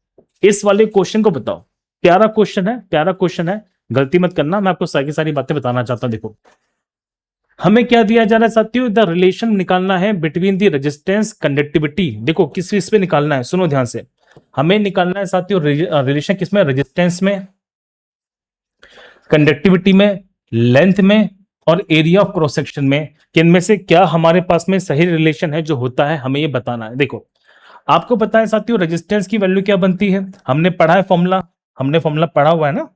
इस वाले क्वेश्चन को बताओ। प्यारा क्वेश्चन है, प्यारा क्वेश्चन है, गलती मत करना। मैं आपको सारी की सारी बातें बताना चाहता हूं। देखो हमें क्या दिया जा रहा है साथियों? द रिलेशन निकालना है बिटवीन द रेजिस्टेंस कंडक्टिविटी। देखो किस चीज पे निकालना है, सुनो ध्यान से। हमें निकालना है साथियों रिलेशन किसमें, रेजिस्टेंस में, कंडक्टिविटी में, लेंथ में और एरिया ऑफ क्रॉस सेक्शन में, किन में से क्या हमारे पास में सही रिलेशन है जो होता है, हमें ये बताना है। देखो आपको पता है साथियों रेजिस्टेंस की वैल्यू क्या बनती है, हमने पढ़ा है फॉर्मूला, हमने फॉर्मूला पढ़ा हुआ है ना,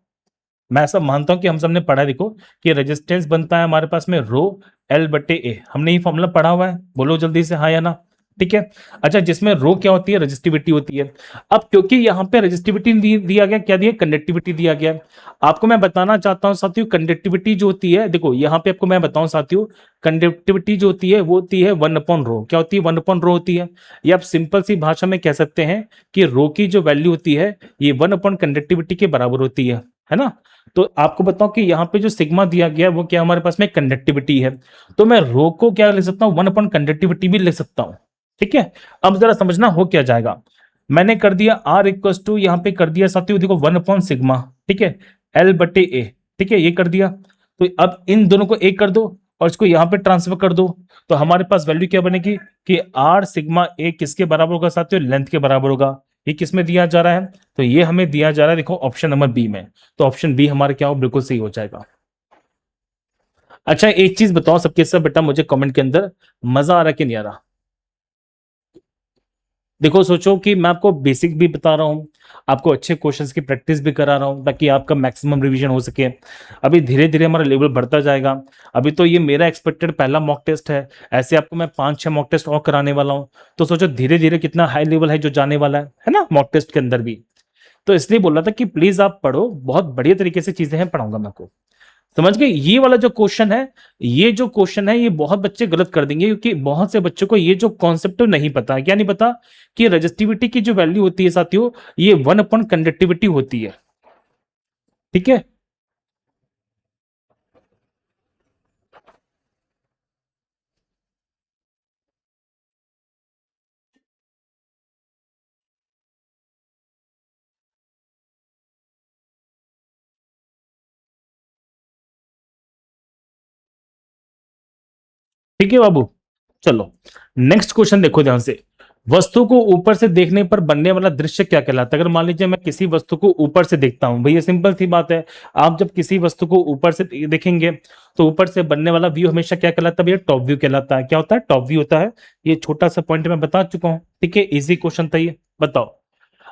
मैं ऐसा मानता हूं कि हम सबने पढ़ा है। देखो कि रेजिस्टेंस बनता है हमारे पास में रो एल बटे ए, हमने ये फॉर्मूला पढ़ा हुआ है, बोलो जल्दी से हाँ या ना। ठीक है, अच्छा जिसमें रो क्या होती है, रेजिस्टिविटी होती है। अब क्योंकि यहाँ पे रेजिस्टिविटी दिया गया, क्या दिया, कंडक्टिविटी दिया गया। आपको मैं बताना चाहता हूं साथियों कंडक्टिविटी जो होती है, देखो यहाँ पे आपको मैं बताऊं साथियों, कंडक्टिविटी जो होती है वो होती है 1/रो, क्या होती है, 1/रो होती है। ये आप सिंपल सी भाषा में कह सकते हैं कि रो की जो वैल्यू होती है ये 1/कंडक्टिविटी के बराबर होती है ना। तो आपको बताओ कि यहाँ पे जो सिग्मा दिया गया है वो क्या हमारे पास में कंडक्टिविटी है, तो मैं रो को क्या लिख सकता हूँ, 1/कंडक्टिविटी भी लिख सकता हूँ। ठीक है, अब जरा समझना हो क्या जाएगा, मैंने कर दिया आर इक्वल टू यहाँ पे कर दिया साथियों देखो 1/सिग्मा, ठीक है, एल बटे ए, ठीक है ये कर दिया। तो अब इन दोनों को एक कर दो और इसको यहाँ पे ट्रांसफर कर दो, तो हमारे पास वैल्यू क्या बनेगी कि आर सिग्मा ए किसके बराबर होगा साथियों, लेंथ के बराबर होगा। ये किसमें दिया जा रहा है, तो ये हमें दिया जा रहा है देखो ऑप्शन नंबर बी में, तो ऑप्शन बी हमारे क्या हो, बिल्कुल सही हो जाएगा। अच्छा एक चीज बताओ सबके सब बेटा मुझे कमेंट के अंदर, मजा आ रहा कि नहीं आ रहा। देखो सोचो कि मैं आपको बेसिक भी बता रहा हूं, आपको अच्छे क्वेश्चंस की प्रैक्टिस भी करा रहा हूं ताकि आपका मैक्सिमम रिवीजन हो सके। अभी धीरे धीरे हमारा लेवल बढ़ता जाएगा, अभी तो ये मेरा एक्सपेक्टेड पहला मॉक टेस्ट है, ऐसे आपको मैं 5-6 मॉक टेस्ट और कराने वाला हूं। तो सोचो धीरे धीरे कितना हाई लेवल है जो जाने वाला है ना मॉक टेस्ट के अंदर भी। तो इसलिए बोल रहा था कि प्लीज आप पढ़ो, बहुत बढ़िया तरीके से चीजें हैं पढ़ाऊंगा मैं आपको। समझ गए, ये वाला जो क्वेश्चन है, ये जो क्वेश्चन है ये बहुत बच्चे गलत कर देंगे क्योंकि बहुत से बच्चों को ये जो कॉन्सेप्ट नहीं पता है, क्या नहीं पता कि रेजिस्टिविटी की जो वैल्यू होती है साथियों ये 1/कंडक्टिविटी होती है। ठीक है, ठीक है बाबू। चलो नेक्स्ट क्वेश्चन देखो ध्यान से, वस्तु को ऊपर से देखने पर बनने वाला दृश्य क्या कहलाता है। अगर मान लीजिए मैं किसी वस्तु को ऊपर से देखता हूं, भैया सिंपल सी बात है, आप जब किसी वस्तु को ऊपर से देखेंगे तो ऊपर से बनने वाला व्यू हमेशा क्या कहलाता है भैया, टॉप व्यू कहलाता है। क्या होता है, टॉप व्यू होता है। ये छोटा सा पॉइंट मैं बता चुका हूं, ठीक है, इजी क्वेश्चन था ये। बताओ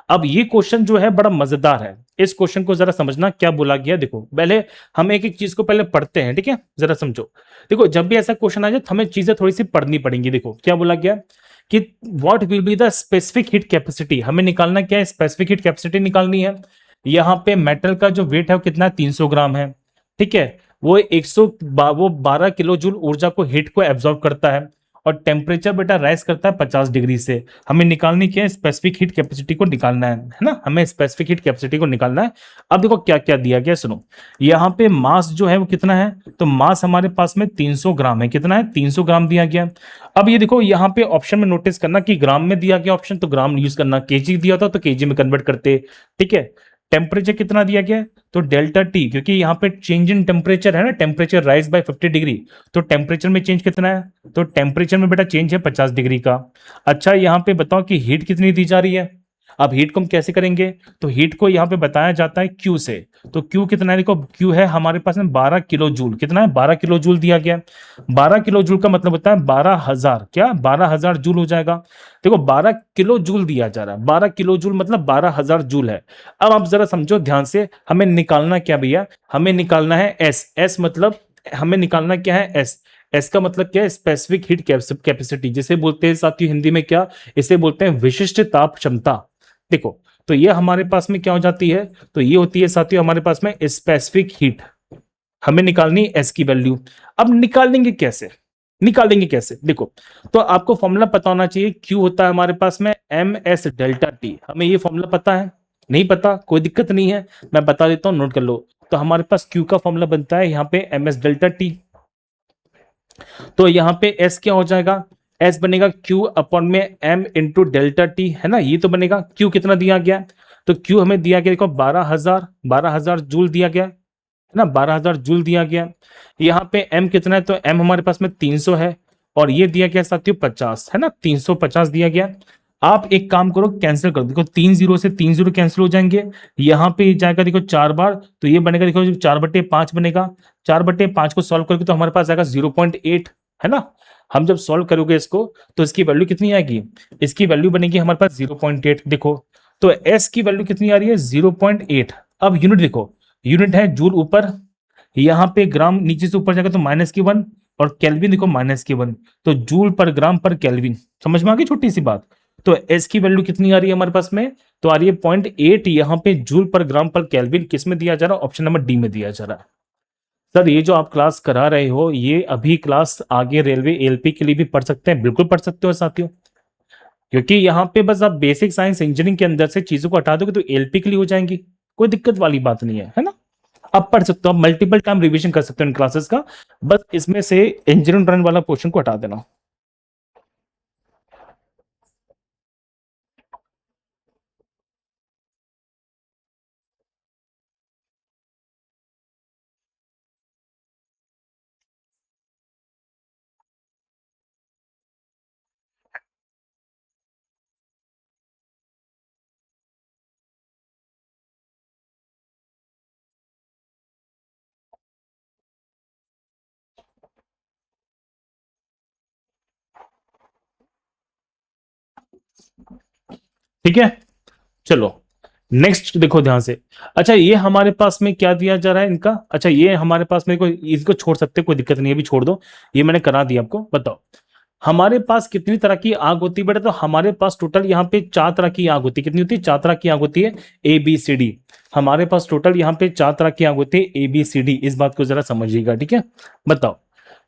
अब ये क्वेश्चन जो है बड़ा मजेदार है, इस क्वेश्चन को जरा समझना क्या बोला गया। देखो पहले हम एक एक चीज को पहले पढ़ते हैं, ठीक है, जरा समझो। देखो जब भी ऐसा क्वेश्चन आ जाए तो हमें चीजें थोड़ी सी पढ़नी पड़ेंगी। देखो क्या बोला गया कि what will be the specific heat capacity, हमें निकालना क्या है, स्पेसिफिक हीट कैपेसिटी निकालनी है। यहाँ पे मेटल का जो वेट है वो कितना है, 300 ग्राम है। ठीक है, वो 100 वो 12 किलो जूल ऊर्जा को हीट को एब्जॉर्ब करता है और टेम्परेचर बेटा राइज करता है 50 डिग्री से। हमें निकालनी क्या है, स्पेसिफिक हीट कैपेसिटी को निकालना है ना, हमें स्पेसिफिक हीट कैपेसिटी को निकालना है। अब देखो क्या क्या दिया गया सुनो, यहाँ पे मास जो है वो कितना है, तो मास हमारे पास में 300 ग्राम है, कितना है 300 ग्राम दिया गया। अब ये देखो यहाँ पे ऑप्शन में नोटिस करना कि ग्राम में दिया गया ऑप्शन तो ग्राम यूज करना, केजी दिया था तो केजी में कन्वर्ट करते। ठीक है, टेम्परेचर कितना दिया गया है, तो डेल्टा टी, क्योंकि यहाँ पे चेंज इन टेम्परेचर है ना, टेम्परेचर राइज बाय 50 डिग्री, तो टेम्परेचर में चेंज कितना है, तो टेम्परेचर में बेटा चेंज है 50 डिग्री का। अच्छा यहाँ पे बताओ कि हीट कितनी दी जा रही है। अब हीट को हम कैसे करेंगे, तो हीट को यहाँ पे बताया जाता है क्यू से, तो क्यू कितना है, देखो क्यू है हमारे पास में 12 किलो जूल, कितना है 12 किलो जूल दिया गया। 12 किलो जूल का मतलब होता है 12,000, क्या 12,000 जूल हो जाएगा। देखो 12 किलो जूल दिया जा रहा है, 12 किलो जूल मतलब 12,000 जूल है। अब आप जरा समझो ध्यान से, हमें निकालना क्या भैया, हमें निकालना है एस, एस मतलब हमें निकालना क्या है, एस, एस का मतलब क्या है, स्पेसिफिक हीट कैपेसिटी, जिसे बोलते हैं साथियों हिंदी में क्या, इसे बोलते हैं विशिष्ट ताप क्षमता। देखो तो ये हमारे पास में क्या हो जाती है, तो ये होती है साथियों हमारे पास में स्पेसिफिक हीट, हमें निकालनी एस की वैल्यू। अब निकालेंगे कैसे, निकालेंगे कैसे, देखो तो आपको फॉर्मूला पता होना चाहिए, क्यू होता है हमारे पास में एम एस डेल्टा टी, हमें ये फॉर्मूला पता है, नहीं पता कोई दिक्कत नहीं है, मैं बता देता हूं नोट कर लो। तो हमारे पास क्यू का फॉर्मूला बनता है यहाँ पे एम एस डेल्टा टी, तो यहाँ पे एस क्या हो जाएगा, एस बनेगा क्यू अपॉन में एम इंटू डेल्टा टी, है ना, ये तो बनेगा। क्यू कितना दिया गया, तो क्यू हमें दिया गया देखो 12,000 जूल दिया गया है ना, 12,000 जूल दिया गया। यहाँ पे एम कितना है, तो एम हमारे पास में 300 है और ये दिया गया साथियों 50, है ना, 350 दिया गया। आप एक काम करो, कैंसिल कर दो। देखो 3 0 से 3 0 कैंसिल हो जाएंगे, यहाँ पे जाएगा देखो 4 बार, तो ये बनेगा देखो 4/5 बनेगा। 4/5 को सॉल्व करके तो हमारे पास आएगा 0.8, है ना। हम जब सॉल्व करोगे इसको तो इसकी वैल्यू कितनी आएगी, इसकी वैल्यू बनेगी हमारे पास 0.8। देखो तो एस की वैल्यू कितनी आ रही है, 0.8। अब यूनिट देखो, यूनिट है जूल ऊपर, यहाँ पे ग्राम नीचे से ऊपर जाएगा तो -1, और केल्विन देखो -1, तो जूल पर ग्राम पर केल्विन। समझ में आ गई छोटी सी बात। तो एस की वैल्यू कितनी आ रही है हमारे पास में, तो आ रही है 0.8, यहाँ पे जूल पर ग्राम पर केल्विन किस में दिया जा रहा है, ऑप्शन नंबर डी में दिया जा रहा है। सर ये जो आप क्लास करा रहे हो, ये अभी क्लास आगे रेलवे एलपी के लिए भी पढ़ सकते हैं, बिल्कुल पढ़ सकते हो साथियों, क्योंकि यहाँ पे बस आप बेसिक साइंस इंजीनियरिंग के अंदर से चीजों को हटा दोगे तो एलपी के लिए हो जाएंगी, कोई दिक्कत वाली बात नहीं है ना। आप पढ़ सकते हो, आप मल्टीपल टाइम रिवीजन कर सकते हो इन क्लासेस का, बस इसमें से इंजीनियरिंग ड्राइंग वाला पोर्शन को हटा देना। ठीक है, चलो नेक्स्ट देखो ध्यान से। अच्छा ये हमारे पास में क्या दिया जा रहा है इनका, अच्छा ये हमारे पास में कोई, इसको छोड़ सकते हैं, कोई दिक्कत नहीं है, अभी छोड़ दो, ये मैंने करा दिया आपको। बताओ हमारे पास कितनी तरह की आग होती है बेटा, तो हमारे पास टोटल यहाँ पे 4 तरह की आग होती है। कितनी होती है, 4 तरह की आग होती है, ABCD। हमारे पास टोटल यहाँ पे 4 तरह की आग होती है, ABCD। इस बात को जरा समझिएगा, ठीक है। बताओ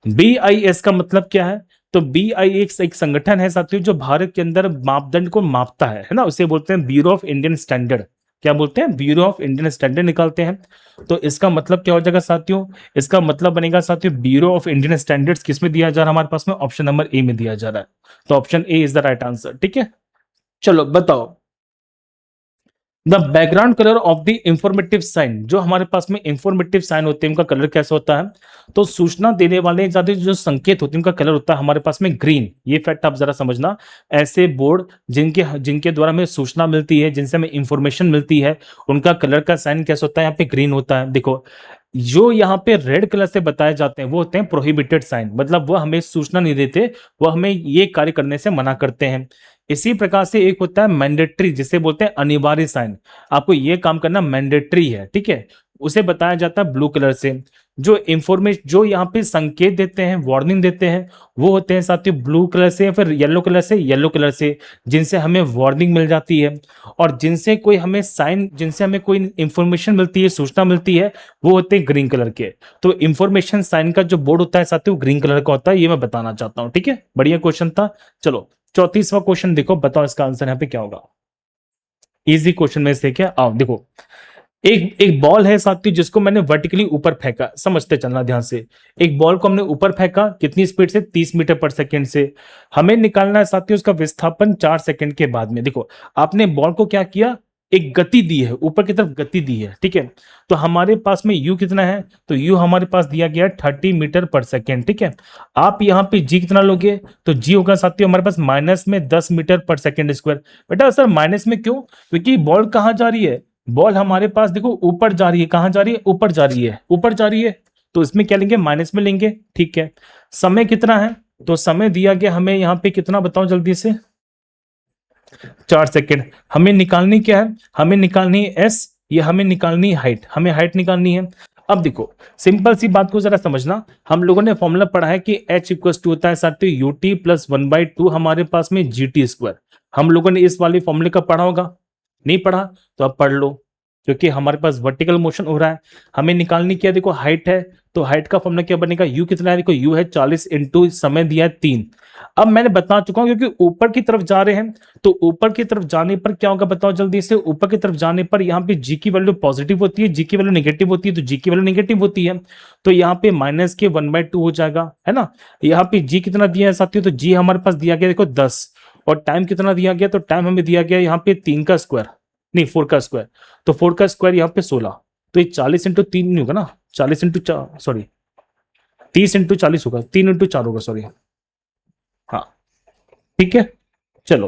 BIS का मतलब क्या है, तो BIS एक संगठन है साथियों जो भारत के अंदर मापदंड को मापता है ना, उसे बोलते हैं ब्यूरो ऑफ इंडियन स्टैंडर्ड। क्या बोलते हैं, ब्यूरो ऑफ इंडियन स्टैंडर्ड निकालते हैं। तो इसका मतलब क्या हो जाएगा साथियों, इसका मतलब बनेगा साथियों ब्यूरो ऑफ इंडियन स्टैंडर्ड्स किस में दिया जा रहा है हमारे पास में, ऑप्शन नंबर ए में दिया जा रहा है। तो option A is the right answer, ठीक है। चलो बताओ, the background colour of the informative sign, जो हमारे पास में इंफॉर्मेटिव साइन होते हैं उनका कलर कैसा होता है, तो सूचना देने वाले ज्यादा जो संकेत होते हैं उनका कलर होता है हमारे पास में ग्रीन। ये फैक्ट आप जरा समझना, ऐसे बोर्ड जिनके जिनके द्वारा हमें सूचना मिलती है, जिनसे हमें इंफॉर्मेशन मिलती है, उनका कलर का साइन कैसा होता है, यहाँ पे ग्रीन होता है। देखो जो यहाँ पे रेड कलर से बताए जाते हैं वो होते हैं प्रोहिबिटेड साइन, मतलब वो हमें सूचना नहीं देते, वो हमें ये कार्य करने से मना करते हैं। इसी प्रकार से एक होता है मैंडेटरी, जिसे बोलते हैं अनिवार्य साइन, आपको ये काम करना मैंडेटरी है, ठीक है, उसे बताया जाता है ब्लू कलर से। जो इंफॉर्मेशन, जो यहाँ पे संकेत देते हैं, वार्निंग देते हैं, वो होते हैं साथियों ब्लू कलर से या फिर येलो कलर से, येलो कलर से जिनसे हमें वार्निंग मिल जाती है। और जिनसे कोई हमें साइन, जिनसे हमें कोई इंफॉर्मेशन मिलती है, सूचना मिलती है, वो होते हैं ग्रीन कलर के। तो इंफॉर्मेशन साइन का जो बोर्ड होता है साथियों ग्रीन कलर का होता है, ये मैं बताना चाहता हूं, ठीक है। बढ़िया क्वेश्चन था। चलो 34वां क्वेश्चन देखो, बताओ इसका आंसर यहाँ पे क्या होगा। इजी क्वेश्चन में से क्या, आओ देखो, एक एक बॉल है साथियों जिसको मैंने वर्टिकली ऊपर फेंका, समझते चलना ध्यान से। एक बॉल को हमने ऊपर फेंका, कितनी स्पीड से, 30 मीटर पर सेकंड से। हमें निकालना है साथियों उसका विस्थापन 4 सेकंड के बाद में। देखो आपने बॉल को क्या किया, एक गति दी है, ऊपर की तरफ गति दी है, ठीक है। तो हमारे पास में यू कितना है, तो यू हमारे पास दिया गया 30 मीटर पर सेकेंड, ठीक है। आप यहाँ पे जी कितना लोगे, तो जी होगा साथियों हमारे पास माइनस में 10 मीटर पर सेकेंड स्क्वायर। बेटा सर माइनस में क्यों, क्योंकि बॉल कहाँ जा रही है, बॉल हमारे पास देखो ऊपर जा रही है, कहां जा रही है, ऊपर जा रही है, ऊपर जा रही है। तो इसमें क्या लेंगे, माइनस में लेंगे, ठीक है। समय कितना है, तो समय दिया गया हमें यहाँ पे कितना, बताओ जल्दी से, 4 सेकेंड। हमें निकालनी क्या है, हमें निकालनी है एस, ये हमें निकालनी है हाइट, हमें हाइट निकालनी है। अब देखो सिंपल सी बात को जरा समझना, हम लोगों ने फॉर्मूला पढ़ा है कि H इक्वल टू होता है साथियों यूटी प्लस 1/2 हमारे पास में GT स्क्वायर। हम लोगों ने इस वाले फॉर्मूले का पढ़ा होगा, नहीं पढ़ा तो अब पढ़ लो, क्योंकि हमारे पास वर्टिकल मोशन हो रहा है। हमें निकालनी क्या, देखो हाइट है, तो हाइट का फॉर्मूला क्या बनेगा, यू कितना है, देखो यू है 40 इंटू समय दिया है 3। अब मैंने बता चुका हूं क्योंकि ऊपर की तरफ जा रहे हैं, तो ऊपर की तरफ जाने पर क्या होगा बताओ जल्दी से, ऊपर की तरफ जाने पर यहाँ पे जी की वैल्यू पॉजिटिव होती है, जी की वैल्यू नेगेटिव होती है, तो जी की वैल्यू नेगेटिव होती है, तो यहाँ पे माइनस के 1/2 हो जाएगा, है ना। यहाँ पे जी कितना दिया है साथियों, तो जी हमारे पास दिया गया देखो 10, और टाइम कितना दिया गया, तो टाइम हमें दिया गया यहाँ पे 3 का स्क्वायर, नहीं 4 का स्क्वायर, तो 4 का स्क्वायर यहाँ पे 16, तो ये 40 इंटू 3 नहीं होगा ना, 40 इंटू 4 सॉरी 30 इंटू 40 होगा, 3 इंटू 4 होगा सॉरी, हाँ ठीक है। चलो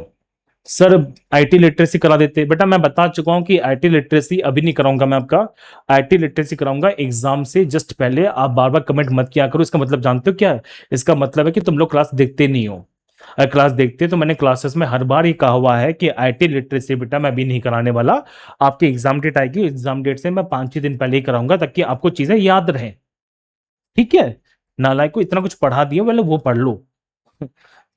सर आईटी लिटरेसी करा देते। बेटा मैं बता चुका हूं कि आईटी लिटरेसी अभी नहीं कराऊंगा मैं आपका, आईटी लिटरेसी कराऊंगा एग्जाम से जस्ट पहले। आप बार बार कमेंट मत किया करो, इसका मतलब जानते हो क्या है? इसका मतलब है कि तुम लोग क्लास देखते नहीं हो। अगर क्लास देखते तो मैंने क्लासेस में हर बार ये कहा हुआ है कि आईटी लिटरेसी बेटा मैं अभी नहीं कराने वाला। आपकी एग्जाम डेट आएगी, एग्जाम डेट से मैं 5 ही दिन पहले ही कराऊंगा ताकि आपको चीजें याद रहें। ठीक है, नालायक को इतना कुछ पढ़ा दिया वाले वो पढ़ लो।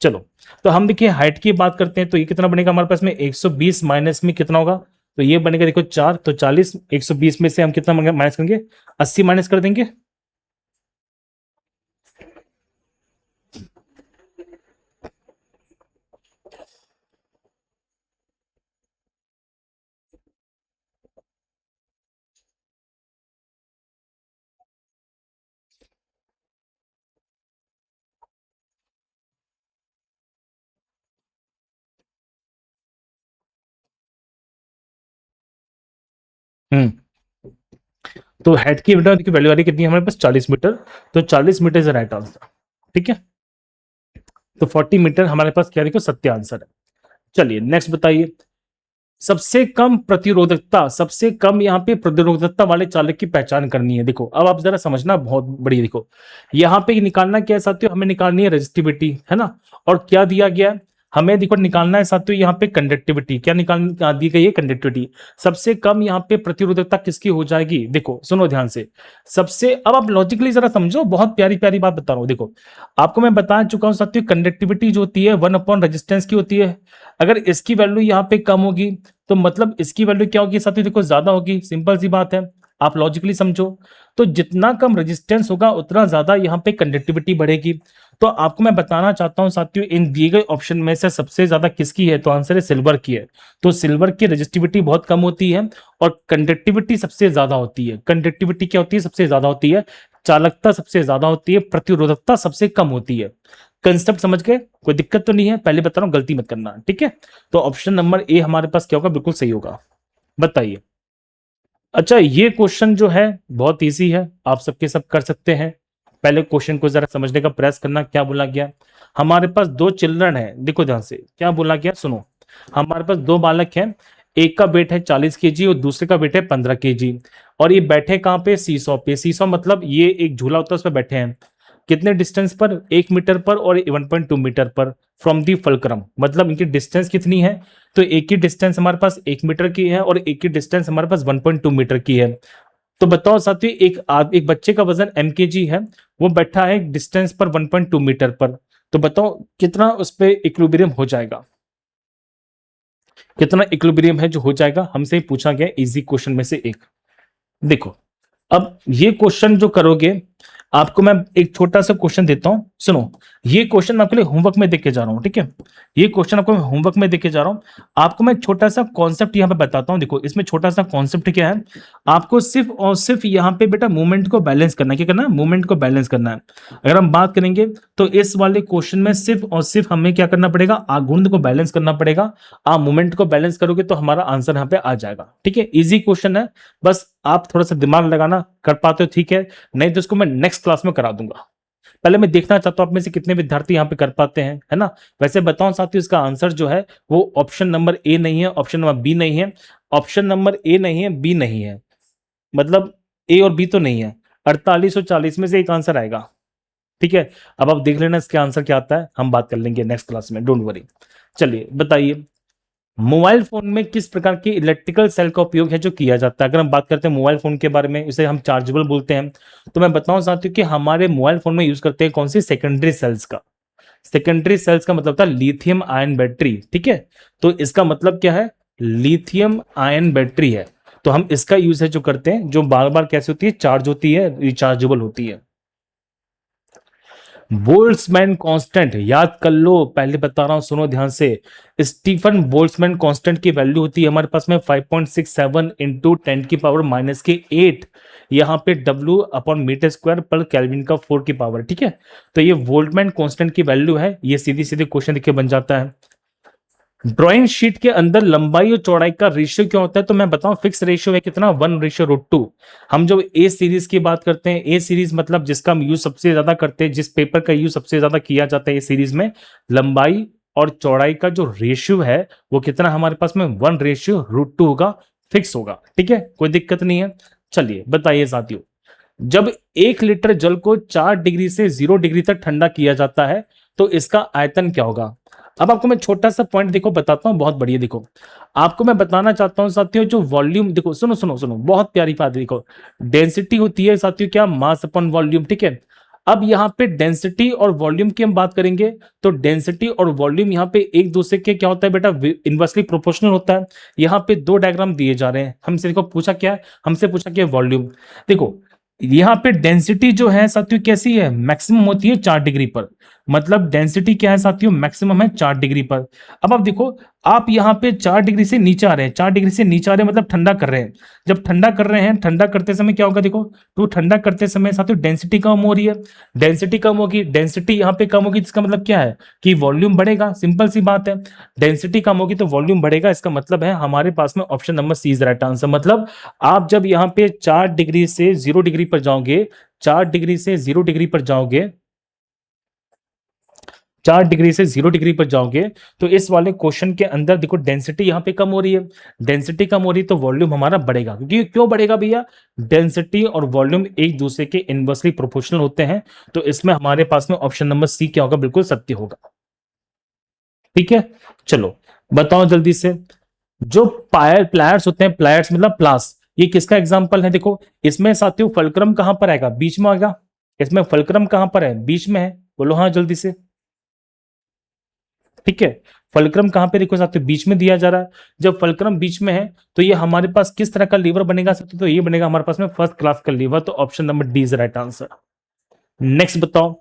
चलो, तो हम देखिए हाइट की बात करते हैं, तो ये कितना बनेगा हमारे पास में 120 माइनस में कितना होगा? तो ये बनेगा देखो 4, तो 40, 120 में से हम कितना माइनस करेंगे? 80 माइनस कर देंगे। हम्म, तो हाइट की बेटा देखिए वैल्यू आ रही है कितनी है हमारे पास? 40 मीटर। तो 40 मीटर इज राइट आंसर। ठीक है, तो 40 मीटर हमारे पास क्या देखो सत्य आंसर है। चलिए नेक्स्ट बताइए। सबसे कम प्रतिरोधकता, सबसे कम यहाँ पे प्रतिरोधकता वाले चालक की पहचान करनी है। देखो अब आप जरा समझना, बहुत बड़ी देखो यहाँ पे निकालना क्या है साथियों? हमें निकालनी है रेजिस्टिविटी, है ना? और क्या दिया गया है हमें? देखो निकालना है साथियों यहाँ पे कंडक्टिविटी। क्या निकाल दी गई है? कंडक्टिविटी। सबसे कम यहाँ पे प्रतिरोधकता किसकी हो जाएगी? देखो सुनो ध्यान से। सबसे, अब आप लॉजिकली जरा समझो, बहुत प्यारी प्यारी बात बता रहा हूं। देखो आपको मैं बता चुका हूं साथियों, कंडक्टिविटी जो होती है 1/रेजिस्टेंस की होती है। अगर इसकी वैल्यू यहाँ पे कम होगी तो मतलब इसकी वैल्यू क्या होगी साथियों? देखो ज्यादा होगी, सिंपल सी बात है। आप लॉजिकली समझो, तो जितना कम रेजिस्टेंस होगा उतना ज्यादा यहाँ पे कंडक्टिविटी बढ़ेगी। तो आपको मैं बताना चाहता हूं साथियों, इन दिए गए ऑप्शन में से सबसे ज्यादा किसकी है? तो आंसर है सिल्वर की है। तो सिल्वर की रेजिस्टिविटी बहुत कम होती है और कंडक्टिविटी सबसे ज्यादा होती है। कंडक्टिविटी क्या होती है? सबसे ज्यादा होती है। चालकता सबसे ज्यादा होती है, प्रतिरोधकता सबसे कम होती है। कंसेप्ट समझ गए? कोई दिक्कत तो नहीं है? पहले बता रहा हूं, गलती मत करना, ठीक है? तो ऑप्शन नंबर ए हमारे पास क्या होगा? बिल्कुल सही होगा। बताइए। अच्छा ये क्वेश्चन जो है बहुत इजी है, आप सबके सब कर सकते हैं। पहले क्वेश्चन को जरा समझने का प्रयास करना। क्या बोला गया? हमारे पास दो चिल्ड्रन है, देखो ध्यान से क्या बोला गया, सुनो। हमारे पास दो बालक हैं, एक का वेट है 40 kg और दूसरे का वेट है 15 kg। और ये बैठे कहाँ पे? सीसॉ पे। सीसॉ मतलब ये एक झूला होता है उस पर बैठे हैं। कितने डिस्टेंस पर? 1 मीटर पर और 1.2 मीटर पर फ्रॉम दी फलक्रम। मतलब इनकी डिस्टेंस कितनी है? तो एक की डिस्टेंस हमारे पास 1 मीटर की है और एक की डिस्टेंस हमारे पास 1.2 मीटर की है। तो बताओ साथियों, एक बच्चे का वजन mkg है, वो बैठा है डिस्टेंस पर 1.2 मीटर पर। तो बताओ कितना उस पर इक्विलिब्रियम हो जाएगा? कितना इक्विलिब्रियम है जो हो जाएगा? हमसे पूछा गया इजी क्वेश्चन में से एक। देखो अब ये क्वेश्चन जो करोगे, आपको मैं एक छोटा सा क्वेश्चन देता हूं, सुनो। ये क्वेश्चन मैं आपके लिए होमवर्क में देख के जा रहा हूं, ठीक है? ये क्वेश्चन आपको मैं होमवर्क में देख के जा रहा हूं। आपको मैं छोटा सा कॉन्सेप्ट यहां पे बताता हूं। देखो इसमें छोटा सा कॉन्सेप्ट क्या है, आपको सिर्फ और सिर्फ यहां पे बेटा मूवमेंट को बैलेंस करना है। क्या करना है? मूवमेंट को बैलेंस करना है। अगर हम बात करेंगे तो इस वाले क्वेश्चन में सिर्फ और सिर्फ हमें क्या करना पड़ेगा? आघूर्ण को बैलेंस करना पड़ेगा। आप मूवमेंट को बैलेंस करोगे तो हमारा आंसर यहाँ पे आ जाएगा। ठीक है, इजी क्वेश्चन है, बस आप थोड़ा सा दिमाग लगाना, कर पाते हो ठीक है, नहीं तो इसको मैं नेक्स्ट क्लास में करा दूंगा। पहले मैं देखना चाहता हूं आप में से कितने विद्यार्थी यहाँ पे कर पाते हैं, है ना? वैसे बताऊं साथियों, इसका आंसर जो है वो ऑप्शन नंबर ए नहीं है, ऑप्शन नंबर बी नहीं है। ऑप्शन नंबर ए नहीं है, बी नहीं है, मतलब ए और बी तो नहीं है। 48 और 40 में से एक आंसर आएगा। ठीक है, अब आप देख लेना इसके आंसर क्या आता है, हम बात कर लेंगे नेक्स्ट क्लास में, डोंट वरी। चलिए बताइए, मोबाइल फोन में किस प्रकार की इलेक्ट्रिकल सेल का उपयोग है जो किया जाता है? अगर हम बात करते हैं मोबाइल फोन के बारे में, इसे हम चार्जेबल बोलते हैं। तो मैं बताऊं साथियों कि हमारे मोबाइल फोन में यूज करते हैं कौन सी? सेकेंडरी सेल्स का। सेकेंडरी सेल्स का मतलब था लिथियम आयन बैटरी। ठीक है, तो इसका मतलब क्या है? लिथियम आयन बैटरी है। तो हम इसका यूज है जो करते हैं, जो बार बार कैसे होती है? चार्ज होती है, रिचार्जेबल होती है। बोल्ट्जमैन कांस्टेंट याद कर लो, पहले बता रहा हूं, सुनो ध्यान से। स्टीफन बोल्ट्जमैन कांस्टेंट की वैल्यू होती है हमारे पास में 5.67 इंटू 10⁻⁸। यहां पे W अपॉन मीटर स्क्वायर पर केल्विन का 4 की पावर। ठीक है, तो ये बोल्ट्जमैन कांस्टेंट की वैल्यू है। ये सीधी सीधी क्वेश्चन देखिए बन जाता है। ड्राइंग शीट के अंदर लंबाई और चौड़ाई का रेशियो क्या होता है? तो मैं बताऊं, फिक्स रेशियो है कितना? 1:√2। हम जब ए सीरीज की बात करते हैं, ए सीरीज मतलब जिसका हम यूज सबसे ज्यादा करते हैं, जिस पेपर का यूज सबसे ज्यादा किया जाता है ए सीरीज में, लंबाई और चौड़ाई का जो रेशियो है वो कितना हमारे पास में 1:√2 होगा, फिक्स होगा। ठीक है, कोई दिक्कत नहीं है। चलिए बताइए साथियों, जब 1 लीटर जल को 4 डिग्री से 0 डिग्री तक ठंडा किया जाता है तो इसका आयतन क्या होगा। अब आपको मैं छोटा सा पॉइंट देखो बताता हूं, बहुत बढ़िया। देखो आपको मैं बताना चाहता हूं साथियों, जो वॉल्यूम, देखो सुनो सुनो सुनो, बहुत प्यारी बात देखो, डेंसिटी होती है साथियों क्या, मास अपॉन वॉल्यूम। ठीक है, अब यहाँ पे डेंसिटी और वॉल्यूम की हम बात करेंगे तो डेंसिटी और वॉल्यूम यहाँ पे एक दूसरे के क्या होता है बेटा, इनवर्सली प्रोपोर्शनल होता है। यहाँ पे दो डायग्राम दिए जा रहे हैं, हमसे देखो पूछा क्या है, हमसे पूछा क्या है, वॉल्यूम। देखो यहाँ पे डेंसिटी जो है साथियों कैसी है, मैक्सिमम होती है 4 डिग्री पर, मतलब डेंसिटी क्या है साथियों, मैक्सिमम है 4 डिग्री पर। अब आप देखो, आप यहाँ पे 4 डिग्री से नीचे आ रहे हैं, 4 डिग्री से नीचे आ रहे हैं मतलब ठंडा कर रहे हैं। जब ठंडा कर रहे हैं, ठंडा करते समय क्या होगा, देखो तो ठंडा करते समय साथियों डेंसिटी कम हो रही है, डेंसिटी कम होगी, डेंसिटी यहाँ पे कम होगी, इसका मतलब क्या है कि वॉल्यूम बढ़ेगा, सिंपल सी बात है। डेंसिटी कम होगी तो वॉल्यूम बढ़ेगा, इसका मतलब है हमारे पास में option number C is right answer. मतलब आप जब यहाँ पे 4 डिग्री से 0 डिग्री पर जाओगे, 4 डिग्री से 0 डिग्री पर जाओगे, 4 डिग्री से 0 डिग्री पर जाओगे तो इस वाले क्वेश्चन के अंदर देखो डेंसिटी यहां पे कम हो रही है, डेंसिटी कम हो रही है तो वॉल्यूम हमारा बढ़ेगा, क्योंकि क्यों बढ़ेगा भैया, डेंसिटी और वॉल्यूम एक दूसरे के इनवर्सली प्रोपोर्शनल होते हैं। तो इसमें हमारे पास में ऑप्शन नंबर सी क्या होगा, बिल्कुल सत्य होगा। ठीक है, चलो बताओ जल्दी से, जो प्लायर्स होते हैं, प्लायर्स मतलब प्लास, ये किसका एग्जाम्पल है। देखो इसमें साथियों फलक्रम कहां पर आएगा, बीच में आएगा, इसमें फलक्रम कहां पर है, बीच में है, बोलो हाँ जल्दी से। ठीक है, फलक्रम कहां पे देखो साथियों, बीच में दिया जा रहा है। जब फलक्रम बीच में है तो ये हमारे पास किस तरह का लीवर बनेगा साथियों, तो ये बनेगा हमारे पास में फर्स्ट क्लास का लीवर। तो option number D is right answer. Next बताओ,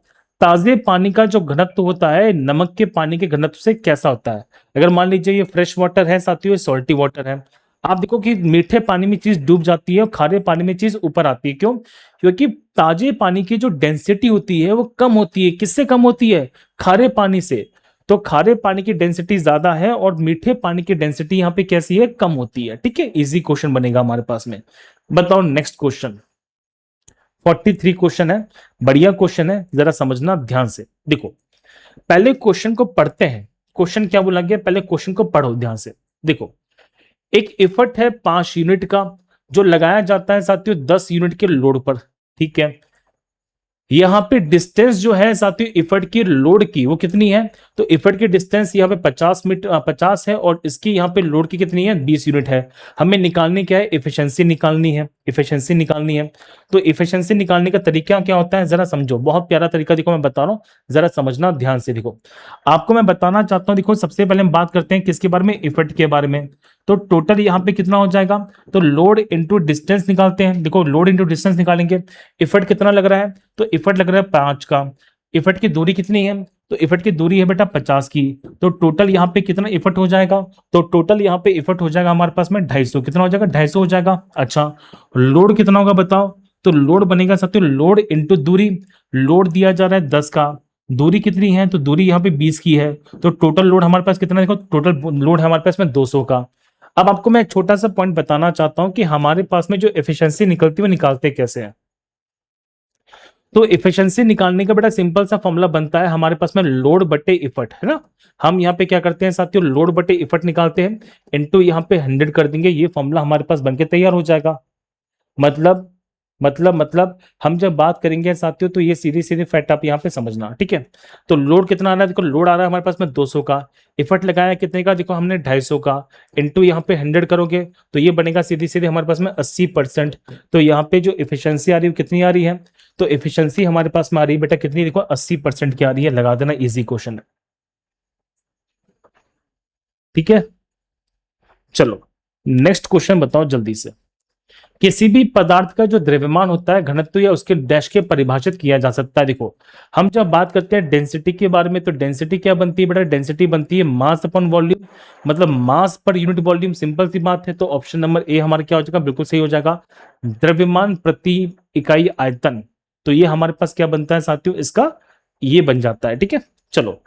ताजे पानी का जो घनत्व होता है नमक के पानी के घनत्व से कैसा होता है। अगर मान लीजिए ये फ्रेश वाटर है साथियों, ये सॉल्टी वाटर है, आप देखो कि मीठे पानी में चीज डूब जाती है और खारे पानी में चीज ऊपर आती है, क्यों, क्योंकि ताजे पानी की जो डेंसिटी होती है वो कम होती है, किससे कम होती है, खारे पानी से। तो खारे पानी की डेंसिटी ज्यादा है और मीठे पानी की डेंसिटी यहाँ पे कैसी है, कम होती है। ठीक है, इजी क्वेश्चन बनेगा हमारे पास में। बताओ नेक्स्ट क्वेश्चन, 43 क्वेश्चन है, बढ़िया क्वेश्चन है, जरा समझना ध्यान से। देखो पहले क्वेश्चन को पढ़ते हैं, क्वेश्चन क्या बोला गया, पहले क्वेश्चन को पढ़ो ध्यान से। देखो एक एफर्ट है 5 यूनिट का, जो लगाया जाता है साथियों 10 यूनिट के लोड पर। ठीक है, यहां पे डिस्टेंस जो है साथियों इफर्ट की लोड की वो कितनी है, तो इफर्ट की डिस्टेंस यहाँ पे 50 मीटर 50 है और इसकी यहाँ पे लोड की कितनी है, 20 यूनिट है। हमें निकालनी क्या है, इफिशिएंसी निकालनी है, इफिशिएंसी निकालनी है। तो इफिशिएंसी निकालने का तरीका क्या होता है, जरा समझो, बहुत प्यारा तरीका देखो मैं बता रहा हूँ, जरा समझना ध्यान से। देखो आपको मैं बताना चाहता हूँ, देखो सबसे पहले हम बात करते हैं किसके बारे में, इफर्ट के बारे में। तो टोटल यहाँ पे कितना हो जाएगा, तो लोड इंटू डिस्टेंस निकालते हैं। देखो लोड इंटू डिस्टेंस निकालेंगे, इफर्ट कितना लग रहा है, तो इफर्ट लग रहा है 5 का। इफर्ट की दूरी कितनी है, तो इफर्ट की दूरी है बेटा 50 की। तो टोटल यहाँ पे कितना इफर्ट हो जाएगा, तो टोटल यहाँ पे इफर्ट हो जाएगा हमारे पास में 250, कितना हो जाएगा, 250 हो जाएगा। अच्छा लोड कितना होगा बताओ, तो लोड बनेगा साथियों लोड इंटू दूरी, लोड दिया जा रहा है 10 का, दूरी कितनी है, तो दूरी यहाँ पे 20 की है। तो टोटल लोड हमारे पास कितना, देखो टोटल लोड है हमारे पास में 200 का। अब आपको मैं एक छोटा सा पॉइंट बताना चाहता हूं कि हमारे पास में जो एफिशिएंसी निकलती है वो निकालते कैसे हैं। तो एफिशिएंसी निकालने का बड़ा सिंपल सा फॉर्मूला बनता है हमारे पास में, लोड बटे इफर्ट, है ना। हम यहाँ पे क्या करते हैं साथियों, लोड बटे इफर्ट निकालते हैं, इनटू यहाँ पे 100 कर देंगे, ये फॉर्मूला हमारे पास बनके तैयार हो जाएगा। मतलब मतलब हम जब बात करेंगे साथियों तो ये सीधी सीधी फैक्ट आप यहाँ पे समझना। ठीक है, तो लोड कितना आ रहा है, देखो लोड आ रहा है हमारे पास में 200 का, इफर्ट लगाया कितने का, देखो हमने 250 का, इनटू यहाँ पे 100 करोगे तो ये बनेगा सीधी सीधी हमारे पास में 80%। तो यहाँ पे जो इफिशियंसी आ रही है कितनी आ रही है, तो इफिशियंसी हमारे पास में आ रही है बेटा कितनी, देखो 80% की आ रही है, लगा देना, इजी क्वेश्चन है। ठीक है, चलो नेक्स्ट क्वेश्चन बताओ जल्दी से। किसी भी पदार्थ का जो द्रव्यमान होता है घनत्व या उसके डैश के परिभाषित किया जा सकता है। देखो हम जब बात करते हैं डेंसिटी के बारे में, तो डेंसिटी क्या बनती है बेटा, डेंसिटी बनती है मास अपॉन वॉल्यूम, मतलब मास पर यूनिट वॉल्यूम, सिंपल सी बात है। तो ऑप्शन नंबर ए हमारा क्या हो जाएगा, बिल्कुल सही हो जाएगा, द्रव्यमान प्रति इकाई आयतन। तो ये हमारे पास क्या बनता है साथियों, इसका ये बन जाता है। ठीक है, चलो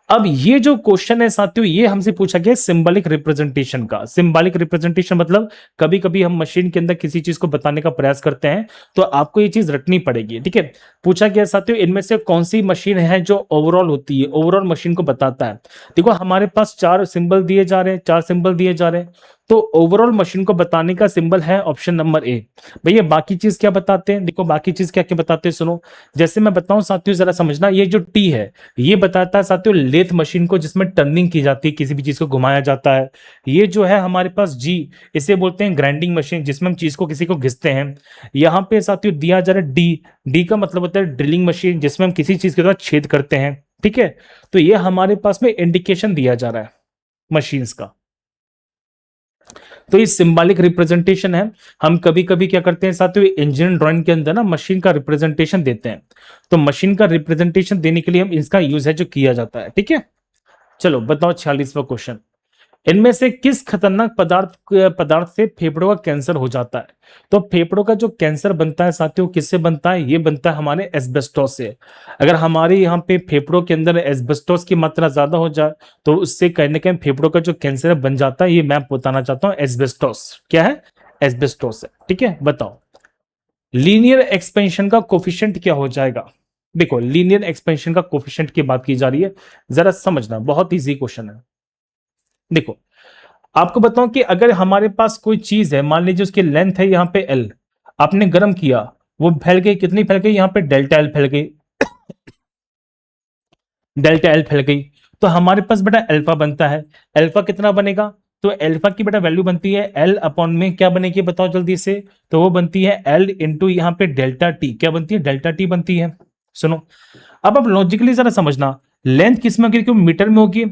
अब ये जो क्वेश्चन है साथियों, ये हमसे पूछा गया सिंबॉलिक रिप्रेजेंटेशन का। सिंबॉलिक रिप्रेजेंटेशन मतलब कभी कभी हम मशीन के अंदर किसी चीज को बताने का प्रयास करते हैं, तो आपको ये चीज रटनी पड़ेगी, ठीक है। पूछा गया साथियों, इनमें से कौन सी मशीन है जो ओवरऑल होती है, ओवरऑल मशीन को बताता है। देखो हमारे पास चार सिंबल दिए जा रहे हैं, चार सिंबल दिए जा रहे हैं, तो ओवरऑल मशीन को बताने का सिंबल है ऑप्शन नंबर ए। भैया बाकी चीज क्या बताते हैं, देखो बाकी चीज क्या क्या बताते हैं, सुनो। जैसे मैं बताऊं साथियों, जरा समझना, ये जो टी है ये बताता है साथियों लेथ मशीन को, जिसमें टर्निंग की जाती है, किसी भी चीज को घुमाया जाता है। ये जो है हमारे पास जी, इसे बोलते हैं ग्राइंडिंग मशीन, जिसमें हम चीज को किसी को घिसते हैं। यहाँ पे साथियों दिया जा रहा है डी, डी का मतलब होता है ड्रिलिंग मशीन, जिसमें हम किसी चीज के द्वारा छेद करते हैं, ठीक है। तो ये हमारे पास में इंडिकेशन दिया जा रहा है मशीन्स का। तो ये सिंबॉलिक रिप्रेजेंटेशन है। हम कभी कभी क्या करते हैं साथियों, इंजीनियरिंग ड्राइंग के अंदर ना मशीन का रिप्रेजेंटेशन देते हैं, तो मशीन का रिप्रेजेंटेशन देने के लिए हम इसका यूज है जो किया जाता है, ठीक है। चलो बताओ 46वां क्वेश्चन, इनमें से किस खतरनाक पदार्थ से फेफड़ों का कैंसर हो जाता है। तो फेफड़ों का जो कैंसर बनता है साथियों, किससे बनता है, ये बनता है हमारे एस्बेस्टोस से। अगर हमारे यहाँ पे फेफड़ों के अंदर एस्बेस्टोस की मात्रा ज्यादा हो जाए, तो उससे कहीं ना कहीं फेफड़ों का जो कैंसर बन जाता है। ये मैं बताना चाहता हूँ, एस्बेस्टोस क्या है, एस्बेस्टोस है, ठीक है। बताओ लीनियर एक्सपेंशन का कोफिशिएंट क्या हो जाएगा। देखो लीनियर एक्सपेंशन का कोफिशिएंट की बात की जा रही है, जरा समझना, बहुत इजी क्वेश्चन है। देखो आपको बताऊं कि अगर हमारे पास कोई चीज है, मान लीजिए उसकी लेंथ है यहाँ पे एल, आपने गर्म किया, वो फैल गई, कितनी फैल गई, यहाँ पे डेल्टा एल फैल गई, डेल्टा एल फैल गई। तो हमारे पास बेटा अल्फा बनता है। अल्फा कितना बनेगा, तो अल्फा की बेटा वैल्यू बनती है एल अपॉन में क्या बनेगी बताओ जल्दी से, तो वो बनती है एल इंटू यहाँ पे डेल्टा टी, क्या बनती है, डेल्टा टी बनती है। सुनो अब लॉजिकली जरा समझना, लेंथ किस में होगी, क्यों मीटर में होगी,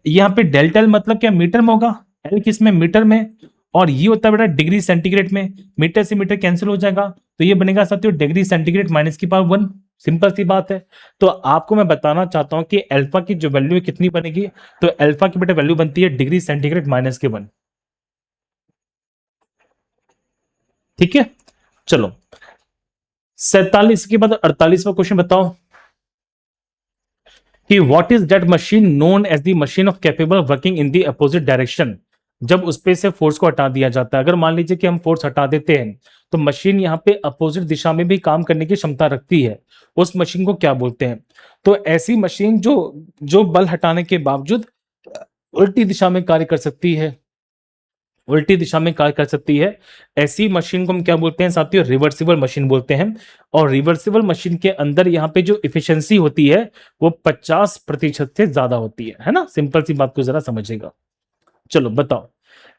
यहाँ पे डेल्टा एल मतलब क्या मीटर में होगा, एल किस में, मीटर में, और ये होता है बेटा डिग्री सेंटीग्रेड में, मीटर से मीटर कैंसिल हो जाएगा, तो ये बनेगा साथियों डिग्री सेंटीग्रेड माइनस की पावर 1। सिंपल सी बात है। तो आपको मैं बताना चाहता हूं कि अल्फा की जो वैल्यू है कितनी बनेगी, तो अल्फा की बेटा वैल्यू बनती है डिग्री सेंटीग्रेड माइनस के 1, ठीक है। चलो 47 के बाद 48वां क्वेश्चन बताओ कि what is that machine known as the machine of capable working in the opposite direction. जब उस पे से फोर्स को हटा दिया जाता है, अगर मान लीजिए कि हम फोर्स हटा देते हैं, तो मशीन यहाँ पे अपोजिट दिशा में भी काम करने की क्षमता रखती है, उस मशीन को क्या बोलते हैं। तो ऐसी मशीन जो जो बल हटाने के बावजूद उल्टी दिशा में कार्य कर सकती है, उल्टी दिशा में कार्य कर सकती है, ऐसी मशीन को हम क्या बोलते हैं साथियों, रिवर्सिबल मशीन बोलते हैं। और रिवर्सिबल मशीन के अंदर यहाँ पे जो इफिशियंसी होती है वो 50% से ज्यादा होती है ना। सिंपल सी बात को जरा समझिएगा। चलो बताओ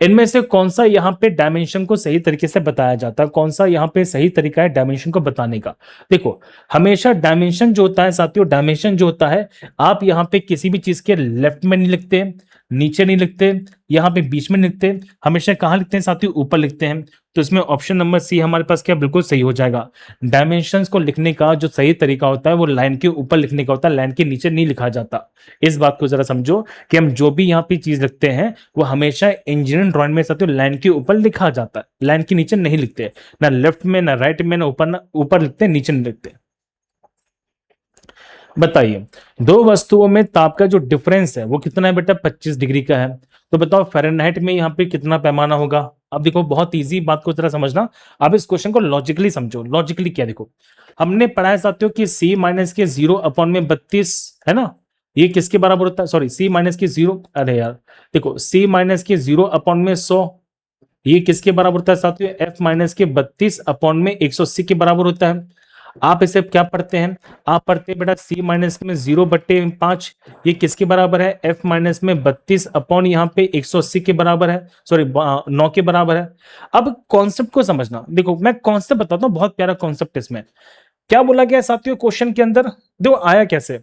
इनमें से कौन सा यहाँ पे डायमेंशन को सही तरीके से बताया जाता है, कौन सा यहाँ पे सही तरीका है डायमेंशन को बताने का। देखो हमेशा डायमेंशन जो होता है साथियों, डायमेंशन जो होता है, आप यहाँ पे किसी भी चीज के लेफ्ट में नहीं लिखते, नीचे नहीं लिखते, यहाँ पे बीच में नहीं लिखते, हमेशा कहाँ लिखते हैं साथियों, ऊपर लिखते हैं। तो इसमें ऑप्शन नंबर सी हमारे पास क्या बिल्कुल सही हो जाएगा। डायमेंशंस को लिखने का जो सही तरीका होता है वो लाइन के ऊपर लिखने का होता है, लाइन के नीचे नहीं लिखा जाता। इस बात को जरा समझो कि हम जो भी यहाँ पे चीज लिखते हैं वो हमेशा इंजीनियरिंग ड्राइंग में साथियों लाइन के ऊपर लिखा जाता है, लाइन के नीचे नहीं लिखते, ना लेफ्ट में ना राइट में, ना ऊपर लिखते, नीचे नहीं लिखते। बताइए दो वस्तुओं में ताप का जो डिफरेंस है वो कितना है बेटा, 25 डिग्री का है। तो बताओ फ़ारेनहाइट में यहाँ पे कितना पैमाना होगा। अब देखो बहुत इजी बात को जरा समझना, अब इस क्वेश्चन को लॉजिकली समझो। लॉजिकली क्या, देखो हमने पढ़ा है साथियों कि सी माइनस के 0 अपॉन में 32 है ना, ये किसके बराबर होता है, सॉरी सी माइनस के 0, अरे यार देखो सी माइनस के 0 अपॉन में 100, ये किसके बराबर होता है साथियों, एफ माइनस के 32 अपॉन में 180 के बराबर होता है। आप इसे क्या पढ़ते हैं, आप पढ़ते हैं बेटा सी माइनस में 0/5, ये किसके बराबर है, एफ माइनस में 32 अपॉन यहाँ पे 180 के बराबर है, सॉरी 9 के बराबर है। अब कॉन्सेप्ट को समझना, देखो मैं कॉन्सेप्ट बताता हूँ, बहुत प्यारा कॉन्सेप्ट इसमें। क्या बोला गया साथियों क्वेश्चन के अंदर, देखो आया कैसे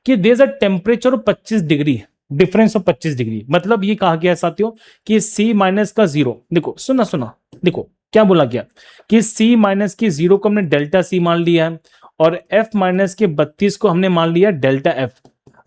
कि there is a temperature of 25 degree, difference of 25 degree, मतलब ये कहा गया साथियों कि सी माइनस का 0, देखो सुना सुना, देखो क्या बोला गया कि सी माइनस के 0 को हमने डेल्टा सी मान लिया है, और एफ माइनस के 32 को हमने मान लिया डेल्टा एफ।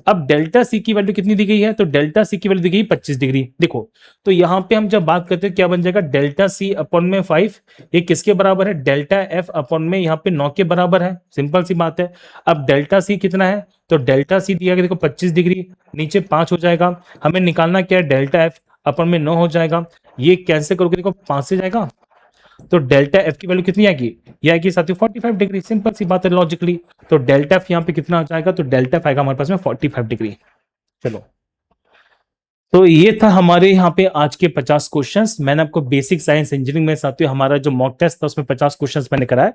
अब डेल्टा सी की वैल्यू कितनी दी गई है, तो डेल्टा सी की वैल्यू दी गई 25 डिग्री। देखो तो यहां पे हम जब बात करते हैं क्या बन जाएगा, डेल्टा सी अपॉन में 5, ये किसके बराबर है, डेल्टा एफ अपॉन में यहाँ पे 9 के बराबर है, सिंपल सी बात है। अब डेल्टा सी कितना है, तो डेल्टा सी दिया गया देखो 25 डिग्री, नीचे 5 हो जाएगा, हमें निकालना क्या है, डेल्टा एफ अपॉन में 9 हो जाएगा, ये कैंसिल करोगे देखो 5 से जाएगा, तो डेल्टा एफ की वैल्यू कितनी आएगी, ये आएगी साथियों 45 डिग्री, सिंपल सी बात है लॉजिकली। तो डेल्टा एफ यहाँ पे कितना आ जाएगा, तो डेल्टा एफ आएगा हमारे पास में 45 डिग्री। चलो, तो ये था हमारे यहाँ पे आज के 50 क्वेश्चंस। मैंने आपको बेसिक साइंस इंजीनियरिंग में साथियों हमारा जो मॉक टेस्ट था उसमें 50 क्वेश्चंस मैंने कराया।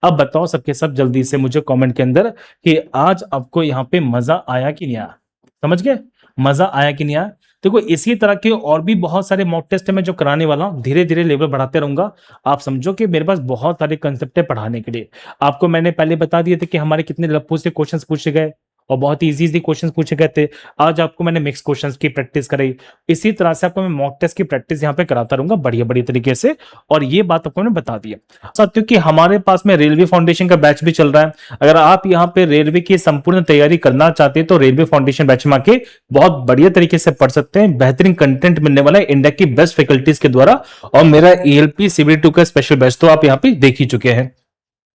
अब बताओ सबके सब जल्दी से मुझे कमेंट के अंदर कि आज आपको यहाँ पे मजा आया कि नहीं आया, समझ गए, मजा आया कि नहीं आया। देखो इसी तरह के और भी बहुत सारे मॉक टेस्ट है मैं जो कराने वाला हूँ, धीरे धीरे लेवल बढ़ाते रहूंगा। आप समझो कि मेरे पास बहुत सारे कंसेप्ट है पढ़ाने के लिए। आपको मैंने पहले बता दिए थे कि हमारे कितने लप्पू से क्वेश्चन पूछे गए और बहुत इजी इजी क्वेश्चंस पूछे गए थे। आज आपको मैंने मिक्स क्वेश्चंस की प्रैक्टिस कराई, इसी तरह से आपको मैं मॉक टेस्ट की प्रैक्टिस यहाँ पे कराता रहूंगा बढ़िया बढ़िया तरीके से। और ये बात आपको मैंने बता दी साथियों कि हमारे पास में रेलवे फाउंडेशन का बैच भी चल रहा है। अगर आप यहाँ पे रेलवे की संपूर्ण तैयारी करना चाहते हैं तो रेलवे फाउंडेशन बैच में आके बहुत बढ़िया तरीके से पढ़ सकते हैं। बेहतरीन कंटेंट मिलने वाला है इंडिया की बेस्ट फैकल्टीज के द्वारा, और मेरा ELP CBT2 का स्पेशल बैच तो आप यहाँ पे देख ही चुके हैं।